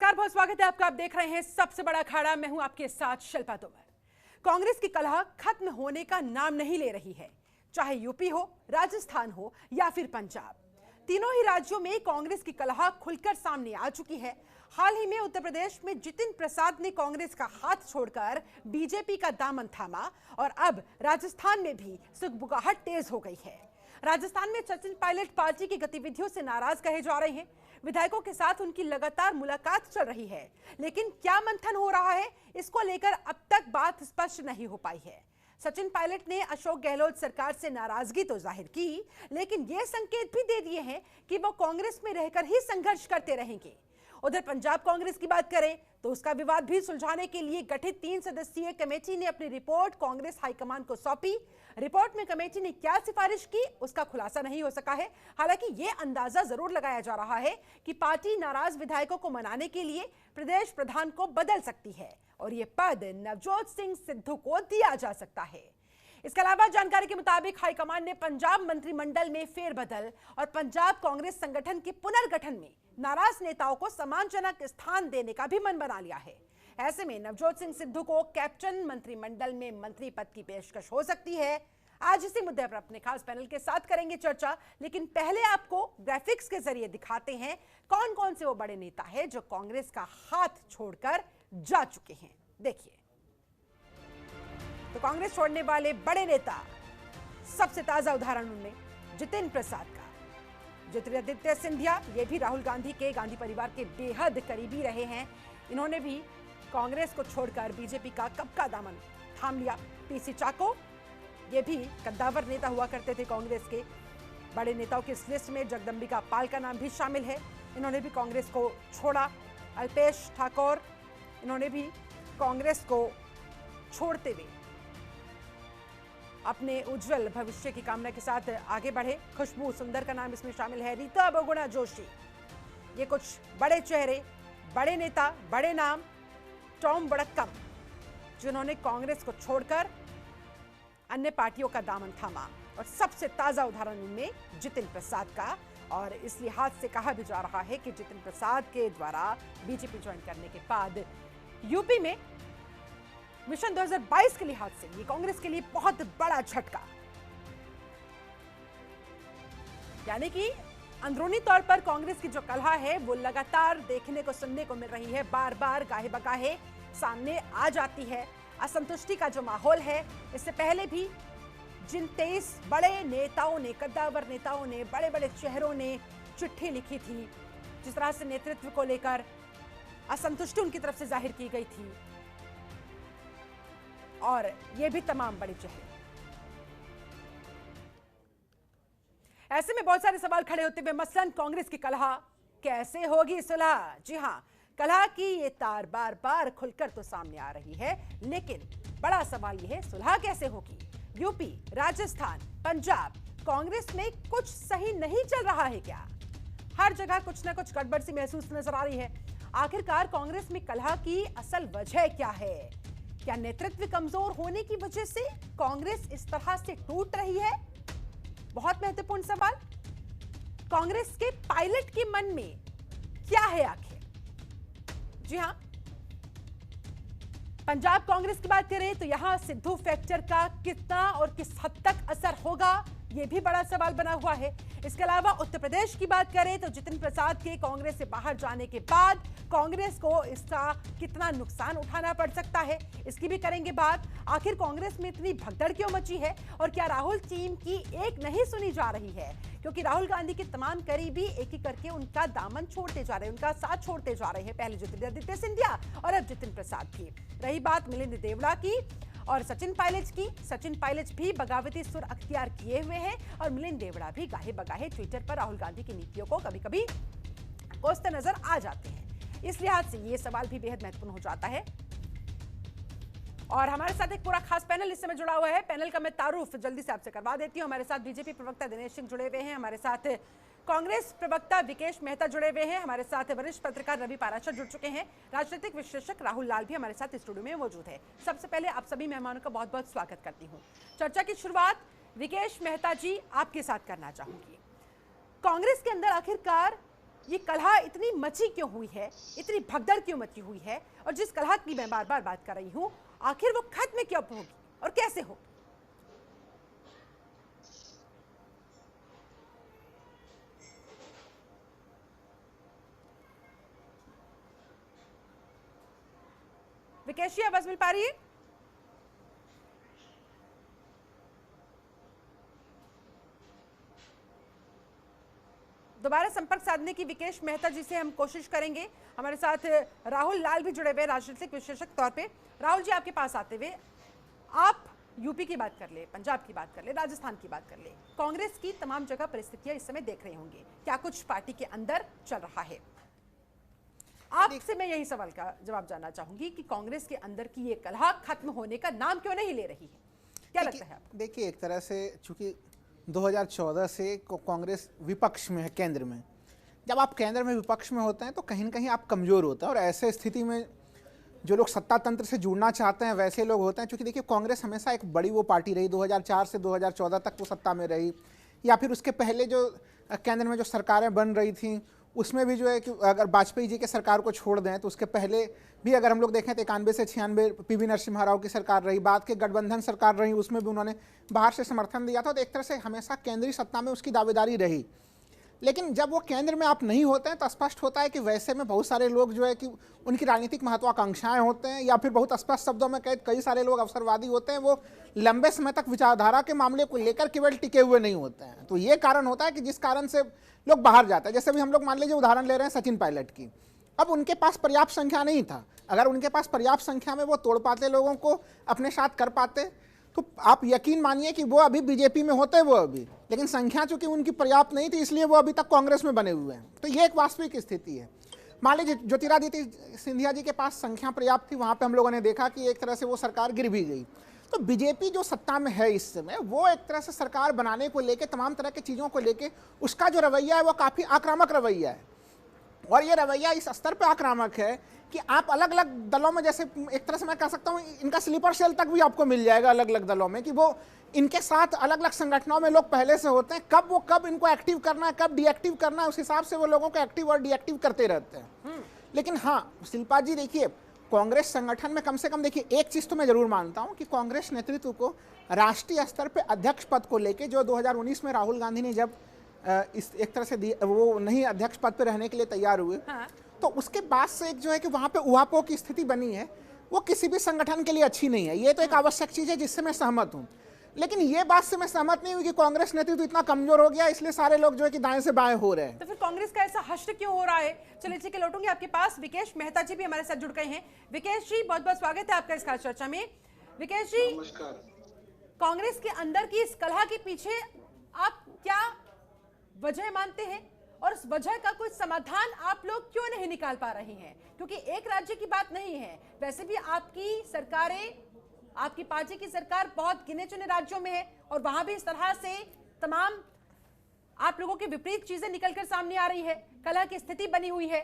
नमस्कार, बहुत स्वागत है आपका। आप देख रहे हैं सबसे बड़ा अखाड़ा। मैं हूं आपके साथ शिल्पा तोमर। कांग्रेस की कलह खत्म होने का नाम नहीं ले रही है, चाहे यूपी हो, राजस्थान हो या फिर पंजाब। तीनों ही राज्यों में कांग्रेस की कलह खुलकर सामने आ चुकी है। हाल ही में उत्तर प्रदेश में जितिन प्रसाद ने कांग्रेस का हाथ छोड़कर बीजेपी का दामन थामा और अब राजस्थान में भी सुगबुगाहट तेज हो गई है। राजस्थान में सचिन पायलट पार्टी की गतिविधियों से नाराज कहे जा रहे हैं। विधायकों के साथ उनकी लगातार मुलाकात चल रही है, लेकिन क्या मंथन हो रहा है, इसको लेकर अब तक बात स्पष्ट नहीं हो पाई है। सचिन पायलट ने अशोक गहलोत सरकार से नाराजगी तो जाहिर की, लेकिन ये संकेत भी दे दिए हैं कि वो कांग्रेस में रहकर ही संघर्ष करते रहेंगे। उधर पंजाब कांग्रेस की बात करें तो उसका विवाद भी सुलझाने के लिए गठित 3 सदस्यीय कमेटी ने अपनी रिपोर्ट कांग्रेस हाईकमान को सौंपी। रिपोर्ट में कमेटी ने क्या सिफारिश की, उसका खुलासा नहीं हो सका है। हालांकि यह अंदाजा जरूर लगाया जा रहा है कि पार्टी नाराज विधायकों को मनाने के लिए प्रदेश प्रधान को बदल सकती है और यह पद नवजोत सिंह सिद्धू को दिया जा सकता है। इसके अलावा जानकारी के मुताबिक हाईकमान ने पंजाब मंत्रिमंडल में फेरबदल और पंजाब कांग्रेस संगठन के पुनर्गठन में नाराज नेताओं को सम्मानजनक स्थान देने का भी मन बना लिया है। ऐसे में नवजोत सिंह सिद्धू को कैप्टन मंत्रिमंडल में मंत्री पद की पेशकश हो सकती है। आज इसी मुद्दे पर अपने खास पैनल के साथ करेंगे चर्चा, लेकिन पहले आपको ग्राफिक्स के जरिए दिखाते हैं कौन कौन से वो बड़े नेता हैं जो कांग्रेस का हाथ छोड़कर जा चुके हैं। देखिए, तो कांग्रेस छोड़ने वाले बड़े नेता, सबसे ताजा उदाहरण उनमें जितिन प्रसाद का। ज्योतिरादित्य सिंधिया, ये भी राहुल गांधी के गांधी परिवार के बेहद करीबी रहे हैं। इन्होंने भी कांग्रेस को छोड़कर बीजेपी का कब का दामन थाम लिया। पीसी चाको, ये भी कद्दावर नेता हुआ करते थे कांग्रेस के। बड़े नेताओं की इस लिस्ट में जगदंबिका पाल का नाम भी शामिल है, इन्होंने भी कांग्रेस को छोड़ा। अल्पेश ठाकुर, इन्होंने भी कांग्रेस को छोड़ते हुए अपने उज्जवल भविष्य की कामना के साथ आगे बढ़े। खुशबू सुंदर का नाम इसमें शामिल है। रीता बहुगुणा जोशी, ये कुछ बड़े चेहरे, बड़े नेता, बड़े नाम। टॉम वड़क्कम, जिन्होंने कांग्रेस को छोड़कर अन्य पार्टियों का दामन थामा। और सबसे ताजा उदाहरण इनमें जितिन प्रसाद का। और इस लिहाज से कहा भी जा रहा है कि जितिन प्रसाद के द्वारा बीजेपी ज्वाइन करने के बाद यूपी में मिशन 2022 के लिहाज से ये कांग्रेस के लिए बहुत बड़ा झटका, यानी कि अंदरूनी तौर पर कांग्रेस की जो कलह है वो लगातार देखने को, सुनने को मिल रही है। बार बार गाहे बगाहे सामने आ जाती है। असंतुष्टि का जो माहौल है, इससे पहले भी जिन 23 बड़े नेताओं ने, कद्दावर नेताओं ने, बड़े बड़े चेहरों ने चिट्ठी लिखी थी, जिस तरह से नेतृत्व को लेकर असंतुष्टि उनकी तरफ से जाहिर की गई थी, और ये भी तमाम बड़े चेहरे। ऐसे में बहुत सारे सवाल खड़े होते हुए, मसलन कांग्रेस की कलह कैसे होगी सुलह। जी हां, कलह की ये तार बार बार खुलकर तो सामने आ रही है, लेकिन बड़ा सवाल यह है सुलह कैसे होगी। यूपी, राजस्थान, पंजाब, कांग्रेस में कुछ सही नहीं चल रहा है क्या? हर जगह कुछ ना कुछ गड़बड़ सी महसूस नजर आ रही है। आखिरकार कांग्रेस में कलह की असल वजह क्या है? क्या नेतृत्व कमजोर होने की वजह से कांग्रेस इस तरह से टूट रही है? बहुत महत्वपूर्ण सवाल। कांग्रेस के पायलट के मन में क्या है आखिर? जी हां, पंजाब कांग्रेस की बात करें तो यहां सिद्धू फैक्टर का कितना और किस हद तक असर होगा, यह भी बड़ा सवाल बना हुआ है। इसके अलावा उत्तर प्रदेश की बात करें तो जितिन प्रसाद के कांग्रेस से बाहर जाने के बाद कांग्रेस को इसका कितना नुकसान उठाना पड़ सकता है, इसकी भी करेंगे बात। आखिर कांग्रेस में इतनी भगदड़ क्यों मची है और क्या राहुल टीम की एक नहीं सुनी जा रही है? क्योंकि राहुल गांधी के तमाम करीबी एक एक करके उनका दामन छोड़ते जा रहे हैं, उनका साथ छोड़ते जा रहे हैं। पहले ज्योतिरादित्य सिंधिया और अब जितिन प्रसाद की। रही बात मिलिंद देवड़ा की और सचिन पायलट की, सचिन पायलट भी बगावती सुर अख्तियार किए हुए हैं और मिलिंद देवड़ा भी गाहे बगाहे ट्विटर पर राहुल गांधी की नीतियों को कभी कभी कोसते नजर आ जाते हैं। इस लिहाज से ये सवाल भी बेहद महत्वपूर्ण हो जाता है। और हमारे साथ एक पूरा खास पैनल इस समय जुड़ा हुआ है। पैनल का मैं तारुफ जल्दी से आपसे करवा देती हूँ। हमारे साथ बीजेपी प्रवक्ता दिनेश सिंह जुड़े हुए हैं, हमारे साथ कांग्रेस प्रवक्ता विकेश मेहता जुड़े हुए हैं, हमारे साथ वरिष्ठ पत्रकार रवि पाराशर जुड़ चुके हैं, राजनीतिक विश्लेषक राहुल लाल भी हमारे साथ स्टूडियो में मौजूद है। सबसे पहले आप सभी मेहमानों का बहुत बहुत स्वागत करती हूँ। चर्चा की शुरुआत विकेश मेहता जी आपके साथ करना चाहूंगी। कांग्रेस के अंदर आखिरकार ये कलह इतनी मची क्यों हुई है, इतनी भगदड़ क्यों मची हुई है, और जिस कलह की मैं बार बार बात कर रही हूं, आखिर वो खत्म कब होगी और कैसे होगी? विकेश जी, आवाज मिल पा रही है? दोबारा संपर्क साधने की विकेश मेहता जी से हम कोशिश करेंगे। हमारे साथ राहुल लाल भी जुड़े हुए, राजनीतिक विशेषज्ञ तौर पे। राहुल जी, आपके पास आते हुए, आप यूपी की बात कर ले, पंजाब की बात कर ले, राजस्थान की बात कर ले, कांग्रेस की तमाम जगह परिस्थितियां इस समय देख रहे होंगे, क्या कुछ पार्टी के अंदर चल रहा है? आपसे मैं यही सवाल का जवाब जानना चाहूंगी कि कांग्रेस के अंदर की ये कलह खत्म होने का नाम क्यों नहीं ले रही है? क्या लगता है आपको? देखिए, एक तरह से चूंकि 2014 से कांग्रेस विपक्ष में है, केंद्र में। जब आप केंद्र में विपक्ष में होते हैं तो कहीं ना कहीं आप कमजोर होते हैं, और ऐसे स्थिति में जो लोग सत्ता तंत्र से जुड़ना चाहते हैं वैसे लोग होते हैं। क्योंकि देखिए, कांग्रेस हमेशा एक बड़ी वो पार्टी रही, 2004 से 2014 तक वो सत्ता में रही, या फिर उसके पहले जो केंद्र में जो सरकारें बन रही थी उसमें भी जो है कि अगर वाजपेयी जी के सरकार को छोड़ दें तो उसके पहले भी अगर हम लोग देखें तो 91 से 96 पीवी नरसिम्हा राव की सरकार रही, बाद के गठबंधन सरकार रही, उसमें भी उन्होंने बाहर से समर्थन दिया था। तो एक तरह से हमेशा केंद्रीय सत्ता में उसकी दावेदारी रही। लेकिन जब वो केंद्र में आप नहीं होते हैं तो स्पष्ट होता है कि वैसे में बहुत सारे लोग जो है कि उनकी राजनीतिक महत्वाकांक्षाएं होते हैं, या फिर बहुत स्पष्ट शब्दों में कई सारे लोग अवसरवादी होते हैं, वो लंबे समय तक विचारधारा के मामले को लेकर केवल टिके हुए नहीं होते हैं। तो ये कारण होता है कि जिस कारण से लोग बाहर जाते हैं। जैसे भी हम लोग मान लीजिए उदाहरण ले रहे हैं सचिन पायलट की, अब उनके पास पर्याप्त संख्या नहीं था। अगर उनके पास पर्याप्त संख्या में वो तोड़ पाते, लोगों को अपने साथ कर पाते, तो आप यकीन मानिए कि वो अभी बीजेपी में होते वो अभी, लेकिन संख्या चूंकि उनकी पर्याप्त नहीं थी इसलिए वो अभी तक कांग्रेस में बने हुए हैं। तो ये एक वास्तविक स्थिति है। मान लीजिए ज्योतिरादित्य सिंधिया जी के पास संख्या पर्याप्त थी, वहां पे हम लोगों ने देखा कि एक तरह से वो सरकार गिर भी गई। तो बीजेपी जो सत्ता में है इस समय, वो एक तरह से सरकार बनाने को लेके, तमाम तरह की चीज़ों को लेके उसका जो रवैया है वो काफ़ी आक्रामक रवैया है। और ये रवैया इस स्तर पे आक्रामक है कि आप अलग अलग दलों में, जैसे एक तरह से मैं कह सकता हूँ इनका स्लीपर सेल तक भी आपको मिल जाएगा अलग अलग दलों में, कि वो इनके साथ अलग अलग संगठनों में लोग पहले से होते हैं। कब इनको एक्टिव करना है, कब डीएक्टिव करना है, उस हिसाब से वो लोगों को एक्टिव और डीएक्टिव करते रहते हैं। लेकिन हाँ शिल्पा जी, देखिए कांग्रेस संगठन में कम से कम देखिए एक चीज तो मैं जरूर मानता हूं कि कांग्रेस नेतृत्व को राष्ट्रीय स्तर पे अध्यक्ष पद को लेके, जो 2019 में राहुल गांधी ने जब इस एक तरह से वो नहीं अध्यक्ष पद पे रहने के लिए तैयार हुए, हाँ। तो उसके बाद से एक जो है कि वहां पे उहापोह की स्थिति बनी है, वो किसी भी संगठन के लिए अच्छी नहीं है। ये तो एक आवश्यक चीज है जिससे मैं सहमत हूँ। लेकिन ये बात से मैं सहमत नहीं हुई कि कांग्रेस नेतृत्व इतना कमजोर हो गया इसलिए सारे लोग जो है कि दाएं से बाएं हो रहे हैं। तो फिर कांग्रेस का ऐसा हश्र क्यों हो रहा है? चलिए ठीक है, लौटूंगी आपके पास। विकेश मेहता जी भी हमारे साथ जुड़ गए हैं। विकेश जी, बहुत बहुत स्वागत है आपका इस खास चर्चा में। विकेश जी, नमस्कार। कांग्रेस के अंदर की इस कलह के पीछे आप क्या वजह मानते हैं, और उस वजह का कोई समाधान आप लोग क्यों नहीं निकाल पा रहे हैं? क्योंकि एक राज्य की बात नहीं है, वैसे भी आपकी सरकारें, आपकी पार्टी की सरकार बहुत गिने चुने राज्यों में है, और वहां भी इस तरह से तमाम आप लोगों के विपरीत चीजें निकलकर सामने आ रही है, कलह की स्थिति बनी हुई है।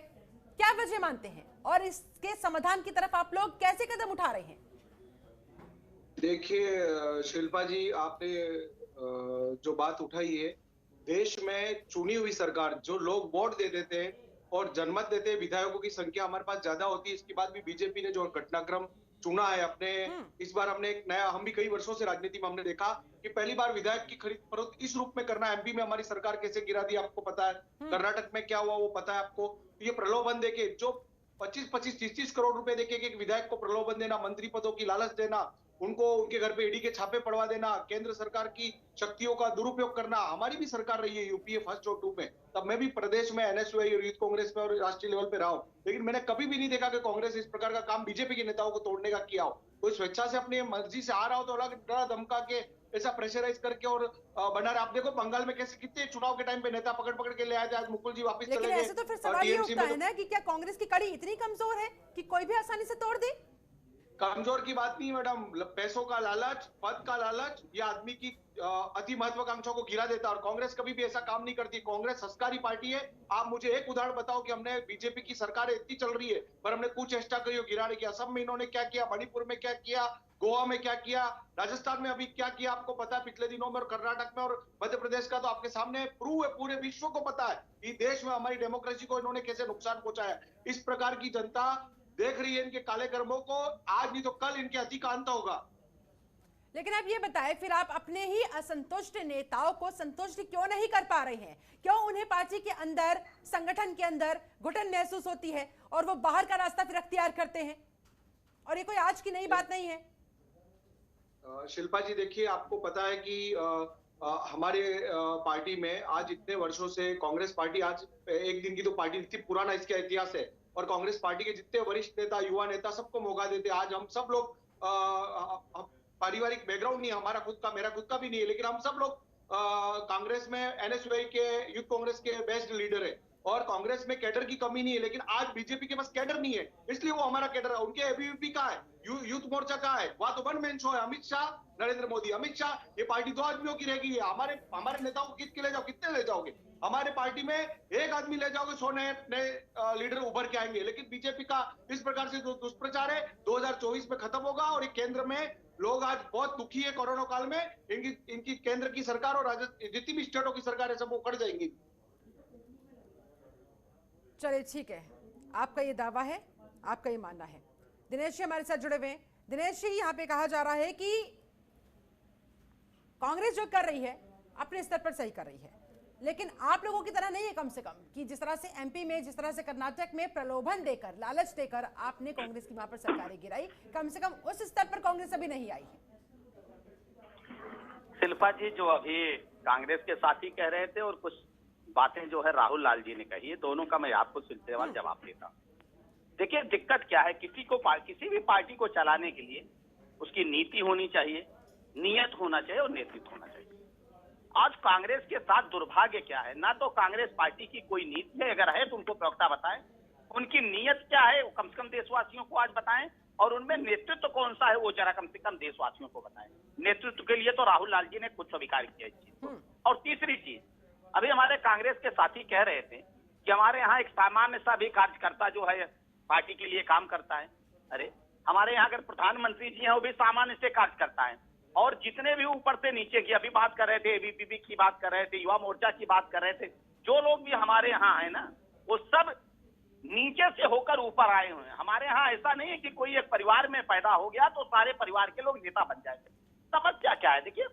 क्या वजह मानते हैं, और इसके समाधान की तरफ आप लोग कैसे कदम उठा रहे हैं? देखिए शिल्पा जी, आपने जो बात उठाई है, देश में चुनी हुई सरकार, जो लोग वोट दे देते हैं और जनमत देते हैं, विधायकों की संख्या हमारे पास ज्यादा होती है। इसके बाद भी बीजेपी ने जो घटनाक्रम चुना है अपने, इस बार हमने एक नया, हम भी कई वर्षों से राजनीति में हमने देखा कि पहली बार विधायक की खरीद फरोख्त इस रूप में करना। एमपी में हमारी सरकार कैसे गिरा दी आपको पता है, कर्नाटक में क्या हुआ वो पता है आपको। ये प्रलोभन देके जो 25-25, 30-30 करोड़ रुपए देके एक विधायक को प्रलोभन देना, मंत्री पदों की लालच देना, उनको उनके घर पे ईडी के छापे पड़वा देना, केंद्र सरकार की शक्तियों का दुरुपयोग करना। हमारी भी सरकार रही है यूपीए फर्स्ट और 2 में, तब मैं भी प्रदेश में एनएसयूआई और यूथ कांग्रेस में और राष्ट्रीय लेवल पे रहा हूं, लेकिन मैंने कभी भी नहीं देखा कि कांग्रेस इस प्रकार का काम बीजेपी के नेताओं को तोड़ने का किया हो। कोई स्वेच्छा से अपनी मर्जी से आ रहा हो तो अलग डरा धमका के ऐसा प्रेशराइज करके और बना रहे। आप देखो बंगाल में कैसे कितने चुनाव के टाइम पे नेता पकड़ पकड़ के ले आए थे, आज मुकुल जी वापस चले गए। लेकिन ऐसे तो फिर सवाल ये उठता है ना कि क्या कांग्रेस की कड़ी इतनी कमजोर है कि कोई भी आसानी से तोड़ दे? कमजोर की बात नहीं मैडम, पैसों का लालच, पद का लालच, ये आदमी की अति महत्वाकांक्षा को गिरा देता है। और कांग्रेस कभी भी ऐसा काम नहीं करती। कांग्रेस संस्कारी पार्टी है। आप मुझे एक उदाहरण बताओ कि हमने बीजेपी की सरकार इतनी चल रही है पर हमने कुछ चेष्टा करी हो गिराने की। असम में इन्होंने क्या किया, मणिपुर में क्या किया, गोवा में क्या किया, राजस्थान में अभी क्या किया आपको पता है पिछले दिनों में, और कर्नाटक में और मध्य प्रदेश का तो आपके सामने प्रूव है, पूरे विश्व को पता है कि देश में हमारी डेमोक्रेसी को इन्होंने कैसे नुकसान पहुंचाया। इस प्रकार की जनता देख रही है इनके काले कर्मों को, आज नहीं तो कल इनके अति का अंत होगा। लेकिन आप ये बताएं, फिर आप अपने ही असंतुष्ट नेताओं को संतुष्ट क्यों नहीं कर पा रहे हैं? क्यों उन्हें पार्टी के अंदर, संगठन के अंदर घुटन महसूस होती है और वो बाहर का रास्ता फिर अख्तियार करते हैं? और ये कोई आज की नई बात नहीं है। शिल्पा जी देखिए, आपको पता है कि हमारे पार्टी में आज इतने वर्षों से कांग्रेस पार्टी, आज एक दिन की तो पार्टी इतनी पुराना इसका इतिहास है, और कांग्रेस पार्टी के जितने वरिष्ठ नेता, युवा नेता सबको मौका देते। आज हम सब लोग पारिवारिक बैकग्राउंड नहीं है हमारा खुद का, मेरा खुद का भी नहीं है, लेकिन हम सब लोग कांग्रेस में एनएसयूआई के, यूथ कांग्रेस के बेस्ट लीडर है, और कांग्रेस में कैडर की कमी नहीं है। लेकिन आज बीजेपी के पास कैडर नहीं है, इसलिए वो हमारा कैडर है। उनके एबीवीपी कहाँ है, यूथ मोर्चा कहाँ है? वहां तो वन मैन शो है, अमित शाह, नरेंद्र मोदी। अमित शाह, ये पार्टी दो आदमियों की रह गई है। हमारे नेताओं को कितने ले जाओ, कितने ले जाओगे? हमारे पार्टी में एक आदमी ले जाओगे, 100 नए लीडर उभर के आएंगे। लेकिन बीजेपी का इस प्रकार से दुष्प्रचार है, 2024 में खत्म होगा। और एक केंद्र में लोग आज बहुत दुखी है कोरोना काल में, इनकी केंद्र की सरकार और जितनी भी स्टेटों की सरकार है सब वो उखड़ जाएंगी। चलिए ठीक है, आपका ये दावा है, आपका ये मानना है। दिनेश जी हमारे साथ जुड़े हुए हैं। दिनेश जी, यहाँ पे कहा जा रहा है कि कांग्रेस जो कर रही है अपने स्तर पर सही कर रही है, लेकिन आप लोगों की तरह नहीं है कम से कम, कि जिस तरह से एमपी में, जिस तरह से कर्नाटक में प्रलोभन देकर, लालच देकर आपने कांग्रेस की वहां पर सरकारें गिराई, कम से कम उस स्तर पर कांग्रेस अभी नहीं आई है। शिल्पा जी, जो अभी कांग्रेस के साथी कह रहे थे और कुछ बातें जो है राहुल लाल जी ने कही है, दोनों का मैं आपको सिलसिलेवार जवाब देता हूँ। देखिए, दिक्कत क्या है, किसी भी पार्टी को चलाने के लिए उसकी नीति होनी चाहिए, नियत होना चाहिए और नेतृत्व होना चाहिए। आज कांग्रेस के साथ दुर्भाग्य क्या है, ना तो कांग्रेस पार्टी की कोई नीति है, अगर है तो उनको प्रवक्ता बताएं, उनकी नियत क्या है वो कम से कम देशवासियों को आज बताएं, और उनमें नेतृत्व कौन सा है वो जरा कम से कम देशवासियों को बताएं। नेतृत्व के लिए तो राहुल लाल जी ने खुद स्वीकार किया इस चीज को। और तीसरी चीज, अभी हमारे कांग्रेस के साथी कह रहे थे कि हमारे यहाँ एक सामान्य सा भी कार्यकर्ता जो है पार्टी के लिए काम करता है। अरे, हमारे यहाँ अगर प्रधानमंत्री जी हैं वो भी सामान्य से कार्य करता है, और जितने भी ऊपर से नीचे की अभी बात कर रहे थे, एबीवीपी की बात कर रहे थे, युवा मोर्चा की बात कर रहे थे, जो लोग भी हमारे यहाँ है ना, वो सब नीचे से होकर ऊपर आए हुए हैं। हमारे यहाँ ऐसा नहीं है कि कोई एक परिवार में पैदा हो गया तो सारे परिवार के लोग नेता बन जाएंगे। समस्या क्या है, देखिए,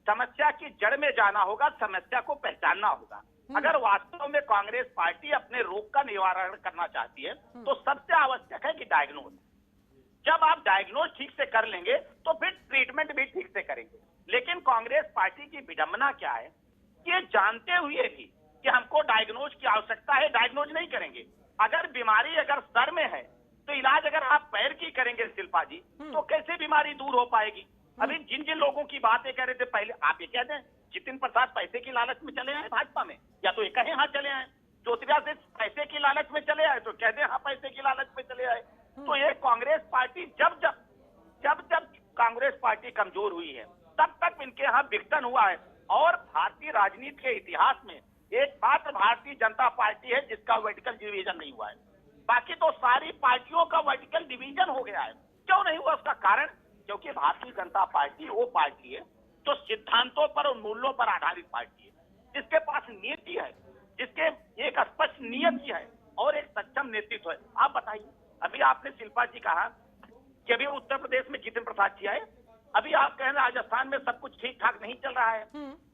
समस्या की जड़ में जाना होगा, समस्या को पहचानना होगा। अगर वास्तव में कांग्रेस पार्टी अपने रोग का निवारण करना चाहती है तो सबसे आवश्यक है कि डायग्नोज। जब आप डायग्नोज ठीक से कर लेंगे तो फिर ट्रीटमेंट भी ठीक से करेंगे। लेकिन कांग्रेस पार्टी की विडंबना क्या है, ये जानते हुए भी कि हमको डायग्नोज की आवश्यकता है, डायग्नोज नहीं करेंगे। अगर बीमारी अगर सर में है तो इलाज अगर आप पैर की करेंगे शिल्पा जी, तो कैसे बीमारी दूर हो पाएगी? अभी जिन जिन लोगों की बातें कर रहे थे पहले, आप ये कहते हैं जितिन प्रसाद पैसे की लालच में चले आए भाजपा में, या तो ये कहें हाँ चले आए, ज्योतिरादित्य पैसे की लालच में चले आए तो कहते हैं हाँ पैसे की लालच में चले आए। तो ये कांग्रेस पार्टी जब कांग्रेस पार्टी कमजोर हुई है तब तक इनके यहाँ विघटन हुआ है। और भारतीय राजनीति के इतिहास में एकमात्र भारतीय जनता पार्टी है जिसका वर्टिकल डिवीजन नहीं हुआ है। बाकी तो सारी पार्टियों का वर्टिकल डिवीजन हो गया है। क्यों नहीं हुआ? उसका कारण, क्योंकि भारतीय जनता पार्टी वो पार्टी है जो सिद्धांतों पर और मूल्यों पर आधारित पार्टी है, जिसके पास नीति है, जिसके एक स्पष्ट नीयत है और एक सक्षम नेतृत्व है। आप बताइए, अभी आपने शिल्पा जी कहा कि अभी उत्तर प्रदेश में जितिन प्रसाद जी आए, अभी आप कह रहे हैं राजस्थान में सब कुछ ठीक ठाक नहीं चल रहा है,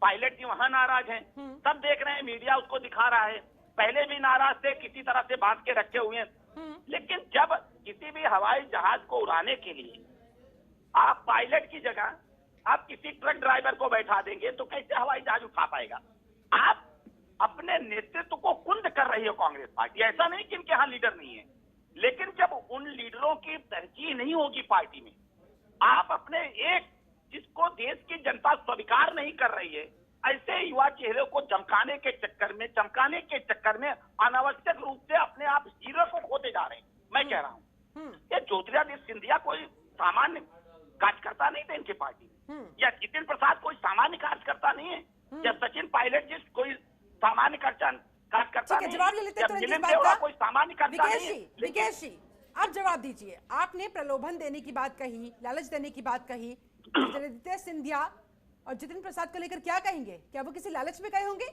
पायलट जी वहां नाराज हैं, सब देख रहे हैं, मीडिया उसको दिखा रहा है, पहले भी नाराज थे, किसी तरह से बांध के रखे हुए हैं। लेकिन जब किसी भी हवाई जहाज को उड़ाने के लिए आप पायलट की जगह आप किसी ट्रक ड्राइवर को बैठा देंगे तो कैसे हवाई जहाज उठा पाएगा? आप अपने नेतृत्व को कुंद कर रही है कांग्रेस पार्टी। ऐसा नहीं कि इनके यहाँ लीडर नहीं है, लेकिन जब उन लीडरों की तरजीह नहीं होगी पार्टी में, आप अपने एक जिसको देश की जनता स्वीकार नहीं कर रही है, ऐसे युवा चेहरे को चमकाने के चक्कर में अनावश्यक रूप से अपने आप हीरो को खोते जा रहे हैं। मैं कह रहा हूँ ये ज्योतिरादित्य सिंधिया कोई सामान्य कार्यकर्ता नहीं थे इनकी पार्टी में, या जितिन प्रसाद कोई सामान्य कार्यकर्ता नहीं है, या सचिन पायलट जी कोई सामान्य कार्यकर्ता नहीं है, जवाब ले लेते हैं तुरंत इस मिलिंद बात देवड़ा का। कोई सामान्य कार्यकर्ता विकेश नहीं जी, है। विकेश जी, आप जवाब दीजिए। आपने प्रलोभन देने की बात कही, लालच देने की बात कही, ज्योतिरादित्य सिंधिया और जितिन प्रसाद को लेकर क्या कहेंगे? क्या वो किसी लालच में गए होंगे?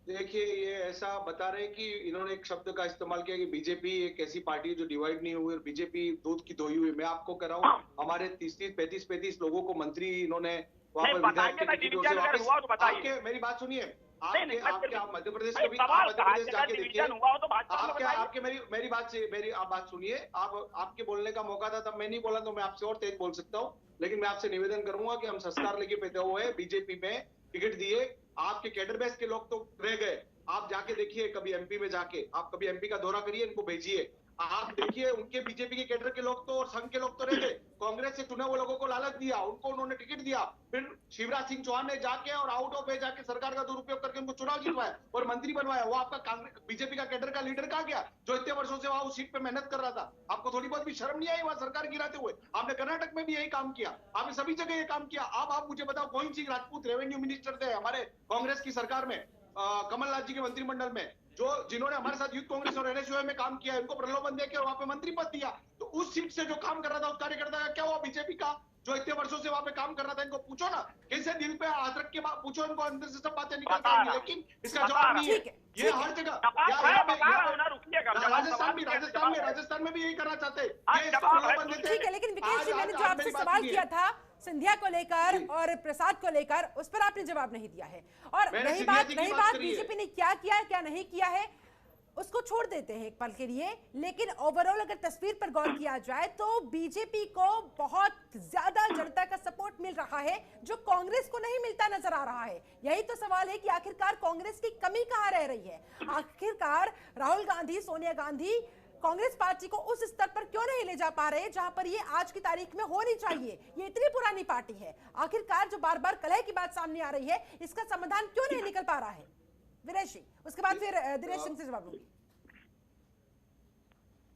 देखिए, ये ऐसा बता रहे हैं कि इन्होंने एक शब्द का इस्तेमाल किया कि बीजेपी एक ऐसी पार्टी है जो डिवाइड नहीं हुई और बीजेपी दूध की धोई हुई। मैं आपको कह रहा हूँ, हमारे 35 लोगों को मंत्री इन्होंने वहां पर विधायक के टिकटों से वापस। आपके मेरी बात सुनिए, आप मध्य प्रदेश कभी आप मध्य प्रदेश जाके देखिए, आपके मेरी बात से मेरी आप बात सुनिए। आपके बोलने का मौका था तब मैं नहीं बोला, तो मैं आपसे और तेज बोल सकता हूँ, लेकिन मैं आपसे निवेदन करूंगा कि हम संस्कार लेके पैदा हुए, बीजेपी में टिकट दिए, आपके कैडर बेस के लोग तो रह गए। आप जाके देखिए कभी एमपी में जाके, आप कभी एमपी का दौरा करिए, इनको भेजिए, आप देखिए उनके बीजेपी के कैडर के लोग तो और संघ के लोग तो रह गए। कांग्रेस से चुने हुए लोगों को लालच दिया, उनको उन्होंने टिकट दिया, फिर शिवराज सिंह चौहान ने जाके और आउट ऑफ वे जाके सरकार का दुरुपयोग करके उनको चुनाव जितवाया और मंत्री बनवाया। वो आपका कांग्रेस बीजेपी का कैडर का लीडर कहाँ गया, जो इतने वर्षों से वहां उस सीट पे मेहनत कर रहा था? आपको थोड़ी बहुत भी शर्म नहीं आई वहां सरकार गिराते हुए? आपने कर्नाटक में भी यही काम किया, आपने सभी जगह ये काम किया। अब आप मुझे बताओ, गोविंद सिंह राजपूत रेवेन्यू मिनिस्टर थे हमारे कांग्रेस की सरकार में, कमलनाथ जी के मंत्रिमंडल में, जिन्होंने हमारे साथ यूथ कांग्रेस और एनएसयूआई में काम किया, उनको प्रलोभन देकर वहां पे मंत्री पद दिया। तो उस सीट से जो काम कर रहा था उस कार्यकर्ता का क्या हुआ? बीजेपी का जो इतने वर्षों से वहां पे काम कर रहा था, इनको पूछो ना, कैसे दिल पे हाथ रख के पूछो, इनको अंदर से सब बातें निकल आएंगी, लेकिन इसका जवाब नहीं है। ये हर जगह राजस्थान में भी यही करना चाहते हैं। ठीक है, लेकिन विकेश जी, मैंने जो आपसे सवाल किया था सिंधिया को लेकर और प्रसाद को लेकर, उस पर आपने जवाब नहीं दिया है। और रही बात बीजेपी ने क्या किया है क्या नहीं किया है, उसको छोड़ देते हैं एक पल के लिए। लेकिन ओवरऑल अगर तस्वीर पर गौर किया जाए तो बीजेपी को बहुत ज्यादा जनता का सपोर्ट मिल रहा है, जो कांग्रेस को नहीं मिलता नजर आ रहा है। यही तो सवाल है कि आखिरकार कांग्रेस की कमी कहां रह रही है? आखिरकार राहुल गांधी, सोनिया गांधी कांग्रेस पार्टी को उस स्तर पर क्यों नहीं ले जा पा रहे जहां पर ये आज की तारीख में होनी चाहिए? ये इतनी पुरानी पार्टी है, आखिरकार जो बार बार कलह की बात सामने आ रही है, इसका समाधान क्यों नहीं निकल पा रहा है? विरेश जी, उसके बाद फिर दिनेश सिंह से जवाब दूंगी।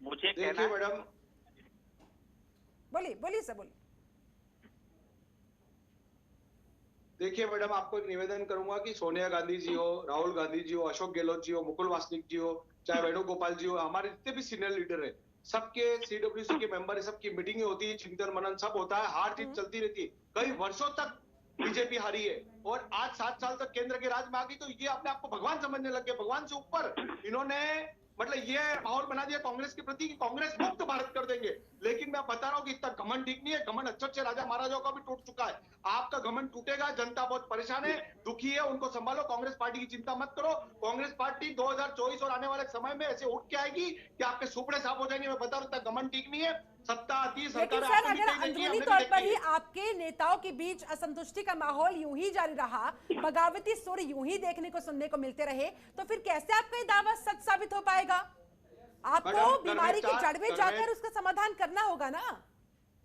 मुझे देखिए मैडम, बोलिए सर, बोलिए। देखिए मैडम, आपको एक निवेदन करूंगा कि सोनिया गांधी जी हो, राहुल गांधी जी हो, अशोक गहलोत जी हो, मुकुल वासनिक जी हो, चाहे वेणुगोपाल जी हो, हमारे जितने भी सीनियर लीडर है, सबके सीडब्ल्यूसी के मेंबर है, सबकी मीटिंगें होती है, चिंतन मनन सब होता है, हार जीत चलती रहती है। कई वर्षों तक बीजेपी हारी है और आज 7 साल तक केंद्र के राज में आ गई, तो ये अपने आप को भगवान समझने लग गए। भगवान से ऊपर इन्होंने मतलब ये माहौल बना दिया कांग्रेस के प्रति कि कांग्रेस मुक्त भारत कर देंगे। लेकिन मैं बता रहा हूं कि इतना घमंड ठीक नहीं है। घमंड अच्छे राजा महाराजाओं का भी टूट चुका है, आपका घमंड टूटेगा। जनता बहुत परेशान है, दुखी है, उनको संभालो। कांग्रेस पार्टी की चिंता मत करो। कांग्रेस पार्टी 2024 और आने वाले समय में ऐसे उठ के आएगी कि आपके सुपड़े साफ हो जाएंगे। मैं बता रहा हूं, घमंड ठीक नहीं है। सत्ता आती है, लेकिन सर, अगर अंदरूनी तौर पर ही आपके नेताओं के बीच असंतुष्टि का माहौल यूं ही जारी रहा, बगावती सुर यूं ही देखने को सुनने को मिलते रहे, तो फिर कैसे आपका ये दावा सच साबित हो पाएगा? आपको बीमारी की जड़ में जाकर उसका समाधान करना होगा ना।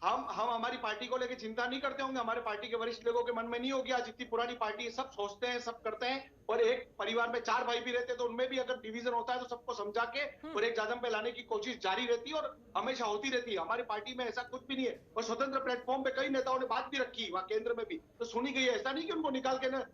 हम हमारी पार्टी को लेकर चिंता नहीं करते होंगे, हमारे पार्टी के वरिष्ठ लोगों के मन में नहीं होगी। आज इतनी पुरानी पार्टी है, सब सोचते हैं, सब करते हैं। और एक परिवार में 4 भाई भी रहते हैं, तो उनमें भी अगर डिवीजन होता है तो सबको समझा के और एक जादम पे लाने की कोशिश जारी रहती है और हमेशा होती रहती है। हमारी पार्टी में ऐसा कुछ भी नहीं है। और स्वतंत्र प्लेटफॉर्म पे कई नेताओं ने बात भी रखी, वहां केंद्र में भी तो सुनी गई है। ऐसा नहीं कि उनको निकाल के न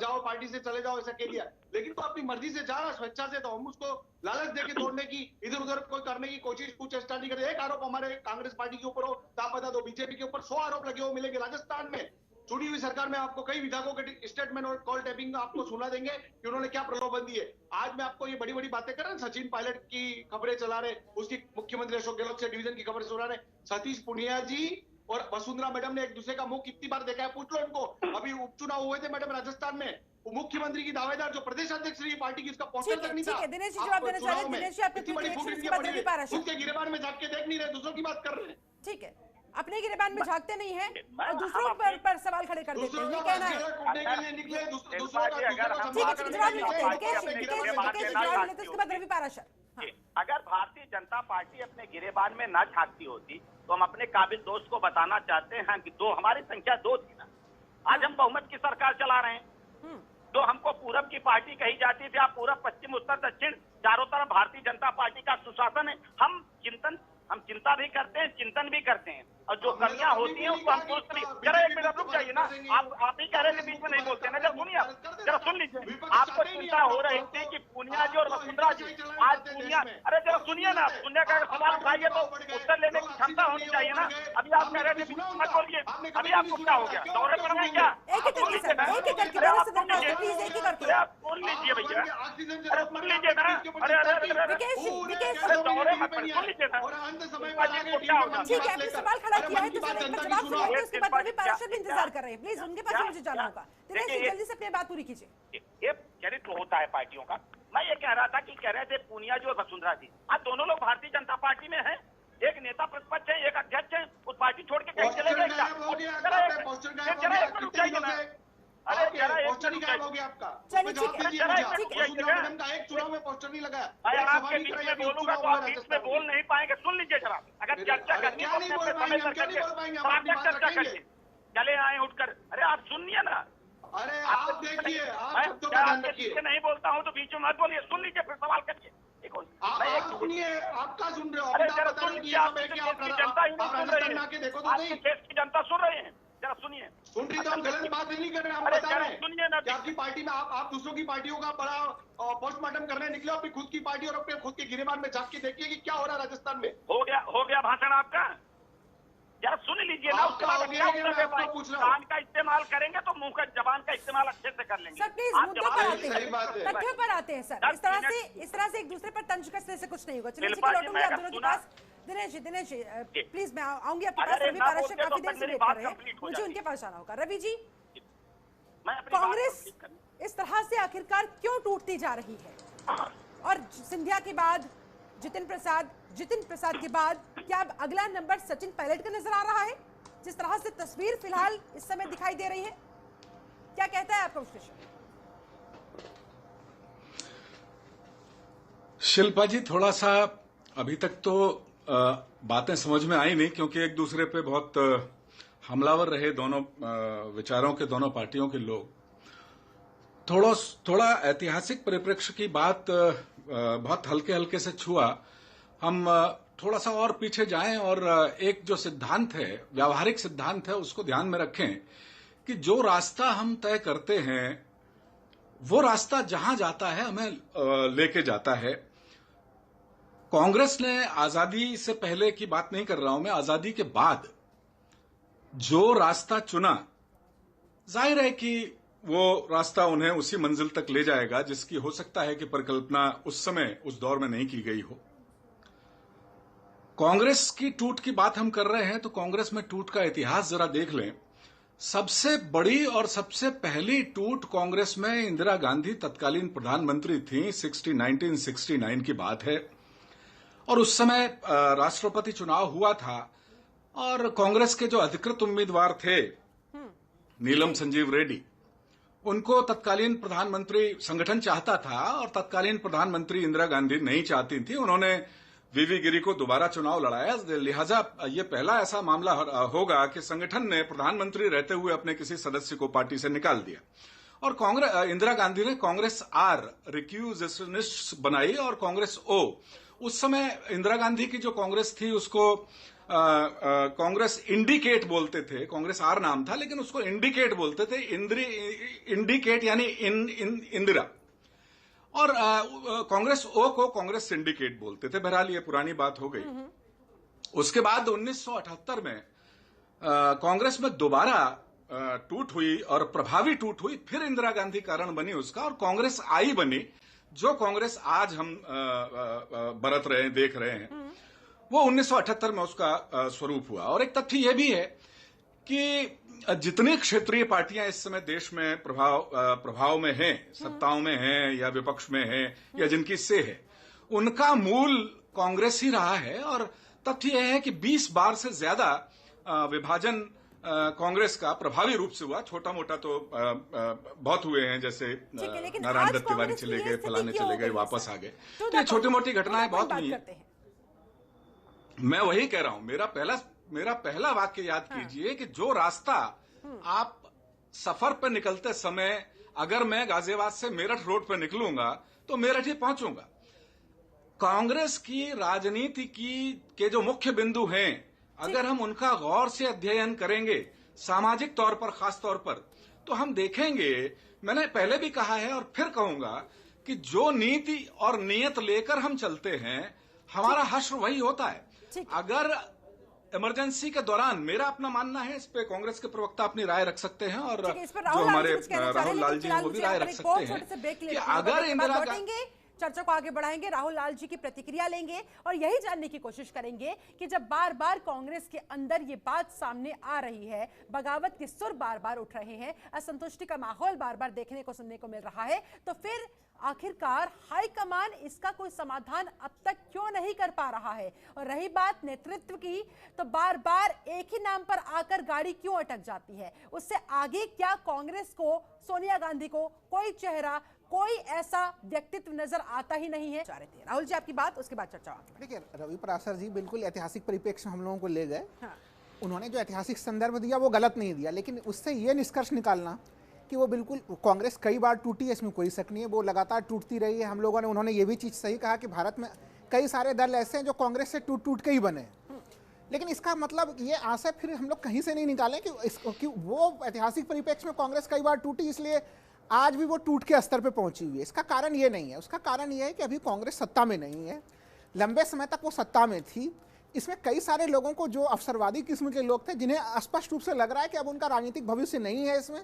जाओ पार्टी से चले जाओ, ऐसा कह दिया। लेकिन तो अपनी मर्जी से जा रहा, स्वेच्छा से, तो हम उसको लालच देके तोड़ने की, इधर उधर कोई करने की कोशिश कुछ चेष्टा नहीं करते। एक आरोप हमारे कांग्रेस पार्टी के ऊपर हो तो आप बता दो, बीजेपी के ऊपर 100 आरोप लगे हो मिलेंगे। राजस्थान में चुनी हुई सरकार में आपको कई विधायकों के स्टेटमेंट और कॉल टैपिंग आपको सुना देंगे कि उन्होंने क्या प्रलोभन दिए। आज मैं आपको ये बड़ी बड़ी बातें कर रहा हूं, सचिन पायलट की खबरें चला रहे, उसकी मुख्यमंत्री अशोक गहलोत से डिवीजन की खबरें सुना रहे। सतीश पुनिया जी और वसुंधरा मैडम ने एक दूसरे का मुंह कितनी बार देखा है, पूछ लो इनको। अभी उपचुनाव हुए थे मैडम राजस्थान में, मुख्यमंत्री की दावेदार जो प्रदेश अध्यक्ष रही पार्टी की, उसका पोस्टर तक नहीं था। दिनेश जी जवाब देना चाह रहे हैं। दिनेश जी, आपके खुद के गिरबान में जाके देख नहीं रहे, दूसरों की बात कर रहे हैं। ठीक है, अपने गिरबान में झांकते नहीं है और दूसरों पर सवाल खड़े कर देते हैं, ये कहना है। उसके बाद रवि पाराशर। अगर भारतीय जनता पार्टी अपने गिरेबान में न झांकती होती तो हम अपने काबिल दोस्त को बताना चाहते हैं कि हमारी संख्या 2 थी ना, आज हम बहुमत की सरकार चला रहे हैं। तो हमको पूरब की पार्टी कही जाती थी, आप पूरब, पश्चिम, उत्तर, दक्षिण चारों तरफ भारतीय जनता पार्टी का सुशासन है। हम चिंता भी करते हैं, चिंतन भी करते हैं। और जो कमियां होती हैं उसको हम सोचते नहीं। जरा एक मिनट रुक जाइए ना, आप ही कह रहे थे बीच में नहीं बोलते ना, जरा सुनिए आप, जरा सुन लीजिए। आपको चिंता हो रही थी कि पूनिया जी और वसुंधरा जी, आज पूनिया, अरे जरा सुनिए ना, सुनने का सवाल उठाइए तो उत्तर लेने की क्षमता होनी चाहिए ना। अभी आप कह रहे थे मत बोलिए, अभी आपको क्या हो गया, दौरे पर हैं क्या? एक एक करके सर, एक एक करके मेरे से धरना होगा, प्लीज एक एक करके। आप सुन लीजिए भैया, अरे सुन लीजिए ना, अरे विकेश दौरे मत पर सुन लीजिए ना, क्या होगा? ठीक है, आपने सवाल खड़ा किया है तो सर एक बार जवाब सुनाइए, उसके बाद रवि पाराशर भी इंतजार कर रहे हैं, प्लीज उनके पास मुझे जाना होगा। दिनेश जी जल्दी से अपनी बात पूरी कीजिए। ये चरित्र होता है पार्टियों का। मैं ये कह रहा था कि कह रहे थे पूनिया जी और वसुंधरा जी, आज दोनों लोग भारतीय जनता पार्टी में हैं, एक नेता प्रतिपक्ष है, एक अध्यक्ष है, उस पार्टी छोड़ के कहीं चले गए क्या? अरे जरा एक मिनट हो गया आपका। चलिए ठीक है, ठीक है। मैडम का एक चुनाव में पोस्टर नहीं लगा। मैं आपके बीच में बोलूंगा तो आप बीच में बोल नहीं पाएंगे, सुन लीजिए जरा। अगर चर्चा करनी है तो अपने समय पर करिए, चर्चा करिए, चले आए उठकर। अरे आप सुनिए ना, अरे आप देखिए, आप शब्दों का ध्यान रखिए। नहीं बोलता हूँ तो बीच में मत बोलिए, सुन लीजिए फिर सवाल करिए। आप सुनिए, आप क्या सुन रहे हो? अरे जरा सुन लीजिए, आपकी जनता ही नहीं सुन रही है, देखो तो आपके देश की जनता सुन रही है, जरा सुनिए। सुन रही तो हम गलत बात नहीं कर रहे, हम बता रहे हैं सुनिए ना कि आपकी पार्टी में आप दूसरों की पार्टियों का बड़ा पोस्टमार्टम करने निकले, अपनी खुद की पार्टी और अपने खुद के गिरेबान में झांक के देखिए कि क्या हो रहा है राजस्थान में। हो गया भाषण आपका, जरा सुन लीजिए ना, उसके बाद कान का इस्तेमाल करेंगे तो मुंह का जबान का इस्तेमाल अच्छे से कर लेंगे। सर प्लीज मुद्दों पर आते हैं, तथ्यों पर आते हैं सर। इस तरह से एक दूसरे पर तंज कसने से कुछ नहीं होगा। चलिए ठीक है, लौटूंगी आप दोनों के पास। दिनेश जी प्लीज मैं आऊंगी आपके पास। रवि पाराशर काफी देर से वेट कर रहे हैं, मुझे उनके पास जाना होगा। रवि जी, कांग्रेस इस तरह से आखिरकार क्यों टूटती जा रही है? और सिंधिया के बाद जितिन प्रसाद के बाद क्या अब अगला नंबर सचिन पायलट का नजर आ रहा है, जिस तरह से तस्वीर फिलहाल इस समय दिखाई दे रही है? क्या कहता है आपका विश्लेषण? शिल्पा जी, थोड़ा सा अभी तक तो बातें समझ में आई नहीं, क्योंकि एक दूसरे पे बहुत हमलावर रहे दोनों विचारों के, दोनों पार्टियों के लोग। थोड़ा ऐतिहासिक परिप्रेक्ष्य की बात बहुत हल्के हल्के से छुआ। हम थोड़ा सा और पीछे जाएं और एक जो सिद्धांत है, व्यावहारिक सिद्धांत है, उसको ध्यान में रखें कि जो रास्ता हम तय करते हैं वो रास्ता जहां जाता है हमें लेके जाता है। कांग्रेस ने आजादी से पहले की बात नहीं कर रहा हूं मैं, आजादी के बाद जो रास्ता चुना, जाहिर है कि वो रास्ता उन्हें उसी मंजिल तक ले जाएगा जिसकी हो सकता है कि परिकल्पना उस समय उस दौर में नहीं की गई हो। कांग्रेस की टूट की बात हम कर रहे हैं तो कांग्रेस में टूट का इतिहास जरा देख लें। सबसे बड़ी और सबसे पहली टूट कांग्रेस में इंदिरा गांधी तत्कालीन प्रधानमंत्री थी, 1969 की बात है। और उस समय राष्ट्रपति चुनाव हुआ था और कांग्रेस के जो अधिकृत उम्मीदवार थे नीलम संजीव रेड्डी, उनको तत्कालीन प्रधानमंत्री संगठन चाहता था और तत्कालीन प्रधानमंत्री इंदिरा गांधी नहीं चाहती थी। उन्होंने वीवी गिरी को दोबारा चुनाव लड़ाया, लिहाजा ये पहला ऐसा मामला होगा कि संगठन ने प्रधानमंत्री रहते हुए अपने किसी सदस्य को पार्टी से निकाल दिया। और कांग्रेस, इंदिरा गांधी ने कांग्रेस आर रिक्यूजिशनिस्ट बनाई और कांग्रेस ओ। उस समय इंदिरा गांधी की जो कांग्रेस थी उसको कांग्रेस इंडिकेट बोलते थे, कांग्रेस आर नाम था लेकिन उसको इंडिकेट बोलते थे, इंडिकेट यानी इंदिरा। और कांग्रेस ओ को कांग्रेस सिंडिकेट बोलते थे। बहरहाल ये पुरानी बात हो गई। उसके बाद 1978 में कांग्रेस में दोबारा टूट हुई और प्रभावी टूट हुई, फिर इंदिरा गांधी कारण बनी उसका और कांग्रेस आई बनी, जो कांग्रेस आज हम बरत रहे हैं, देख रहे हैं, वो 1978 में उसका स्वरूप हुआ। और एक तथ्य यह भी है कि जितनी क्षेत्रीय पार्टियां इस समय देश में प्रभाव में हैं, सत्ताओं में हैं या विपक्ष में हैं या जिनकी से है, उनका मूल कांग्रेस ही रहा है। और तथ्य यह है कि 20 बार से ज्यादा विभाजन कांग्रेस का प्रभावी रूप से हुआ। छोटा मोटा तो बहुत हुए हैं, जैसे नारायण दत्त तिवारी चले गए, फलाने चले गए, वापस आ गए, तो ये छोटी मोटी घटनाएं बहुत हुई हैं। मैं वही कह रहा हूं, मेरा पहला वाक्य याद कीजिए कि जो रास्ता आप सफर पर निकलते समय, अगर मैं गाजियाबाद से मेरठ रोड पर निकलूंगा तो मेरठ ही पहुंचूंगा। कांग्रेस की राजनीति के जो मुख्य बिंदु हैं, अगर हम उनका गौर से अध्ययन करेंगे, सामाजिक तौर पर खास तौर पर, तो हम देखेंगे, मैंने पहले भी कहा है और फिर कहूंगा कि जो नीति और नियत लेकर हम चलते हैं, हमारा हश्र वही होता है। अगर इमरजेंसी के दौरान, मेरा अपना मानना है, इस पे कांग्रेस के प्रवक्ता अपनी राय रख सकते हैं और जो हमारे राहुल लाल जी हैं वो भी राय रख सकते हैं कि अगर इंदिरा गांधी, चर्चा को आगे बढ़ाएंगे, राहुल लाल जी की प्रतिक्रिया लेंगे और यही जानने की कोशिश करेंगे कि जब बार बार कांग्रेस के अंदर ये बात सामने आ रही है, बगावत के सुर बार बार उठ रहे हैं, असंतुष्टि का माहौल बार बार देखने को सुनने को मिल रहा है, तो फिर आखिरकार हाईकमान इसका कोई समाधान अब तक क्यों नहीं कर पा रहा है? और रही बात नेतृत्व की, तो बार बार एक ही नाम पर आकर गाड़ी क्यों अटक जाती है? उससे आगे क्या कांग्रेस को, सोनिया गांधी को कोई चेहरा, कोई ऐसा व्यक्तित्व नजर आता ही नहीं है? राहुल जी आपकी बात, उसके बाद चर्चा। देखिए, रवि पराशर जी बिल्कुल ऐतिहासिक परिप्रेक्ष्य हम लोगों को ले गए। हाँ। उन्होंने जो ऐतिहासिक संदर्भ दिया वो गलत नहीं दिया, लेकिन उससे ये निष्कर्ष निकालना कि वो बिल्कुल, कांग्रेस कई बार टूटी है, इसमें कोई शक नहीं है, वो लगातार टूटती रही है। हम लोगों ने, उन्होंने ये भी चीज़ सही कहा कि भारत में कई सारे दल ऐसे हैं जो कांग्रेस से टूट टूट के ही बने, लेकिन इसका मतलब ये आशय फिर हम लोग कहीं से नहीं निकालें कि वो ऐतिहासिक परिप्रेक्ष्य में कांग्रेस कई बार टूटी इसलिए आज भी वो टूट के स्तर पे पहुंची हुई है। इसका कारण ये नहीं है, उसका कारण ये है कि अभी कांग्रेस सत्ता में नहीं है, लंबे समय तक वो सत्ता में थी। इसमें कई सारे लोगों को, जो अवसरवादी किस्म के लोग थे, जिन्हें स्पष्ट रूप से लग रहा है कि अब उनका राजनीतिक भविष्य नहीं है इसमें,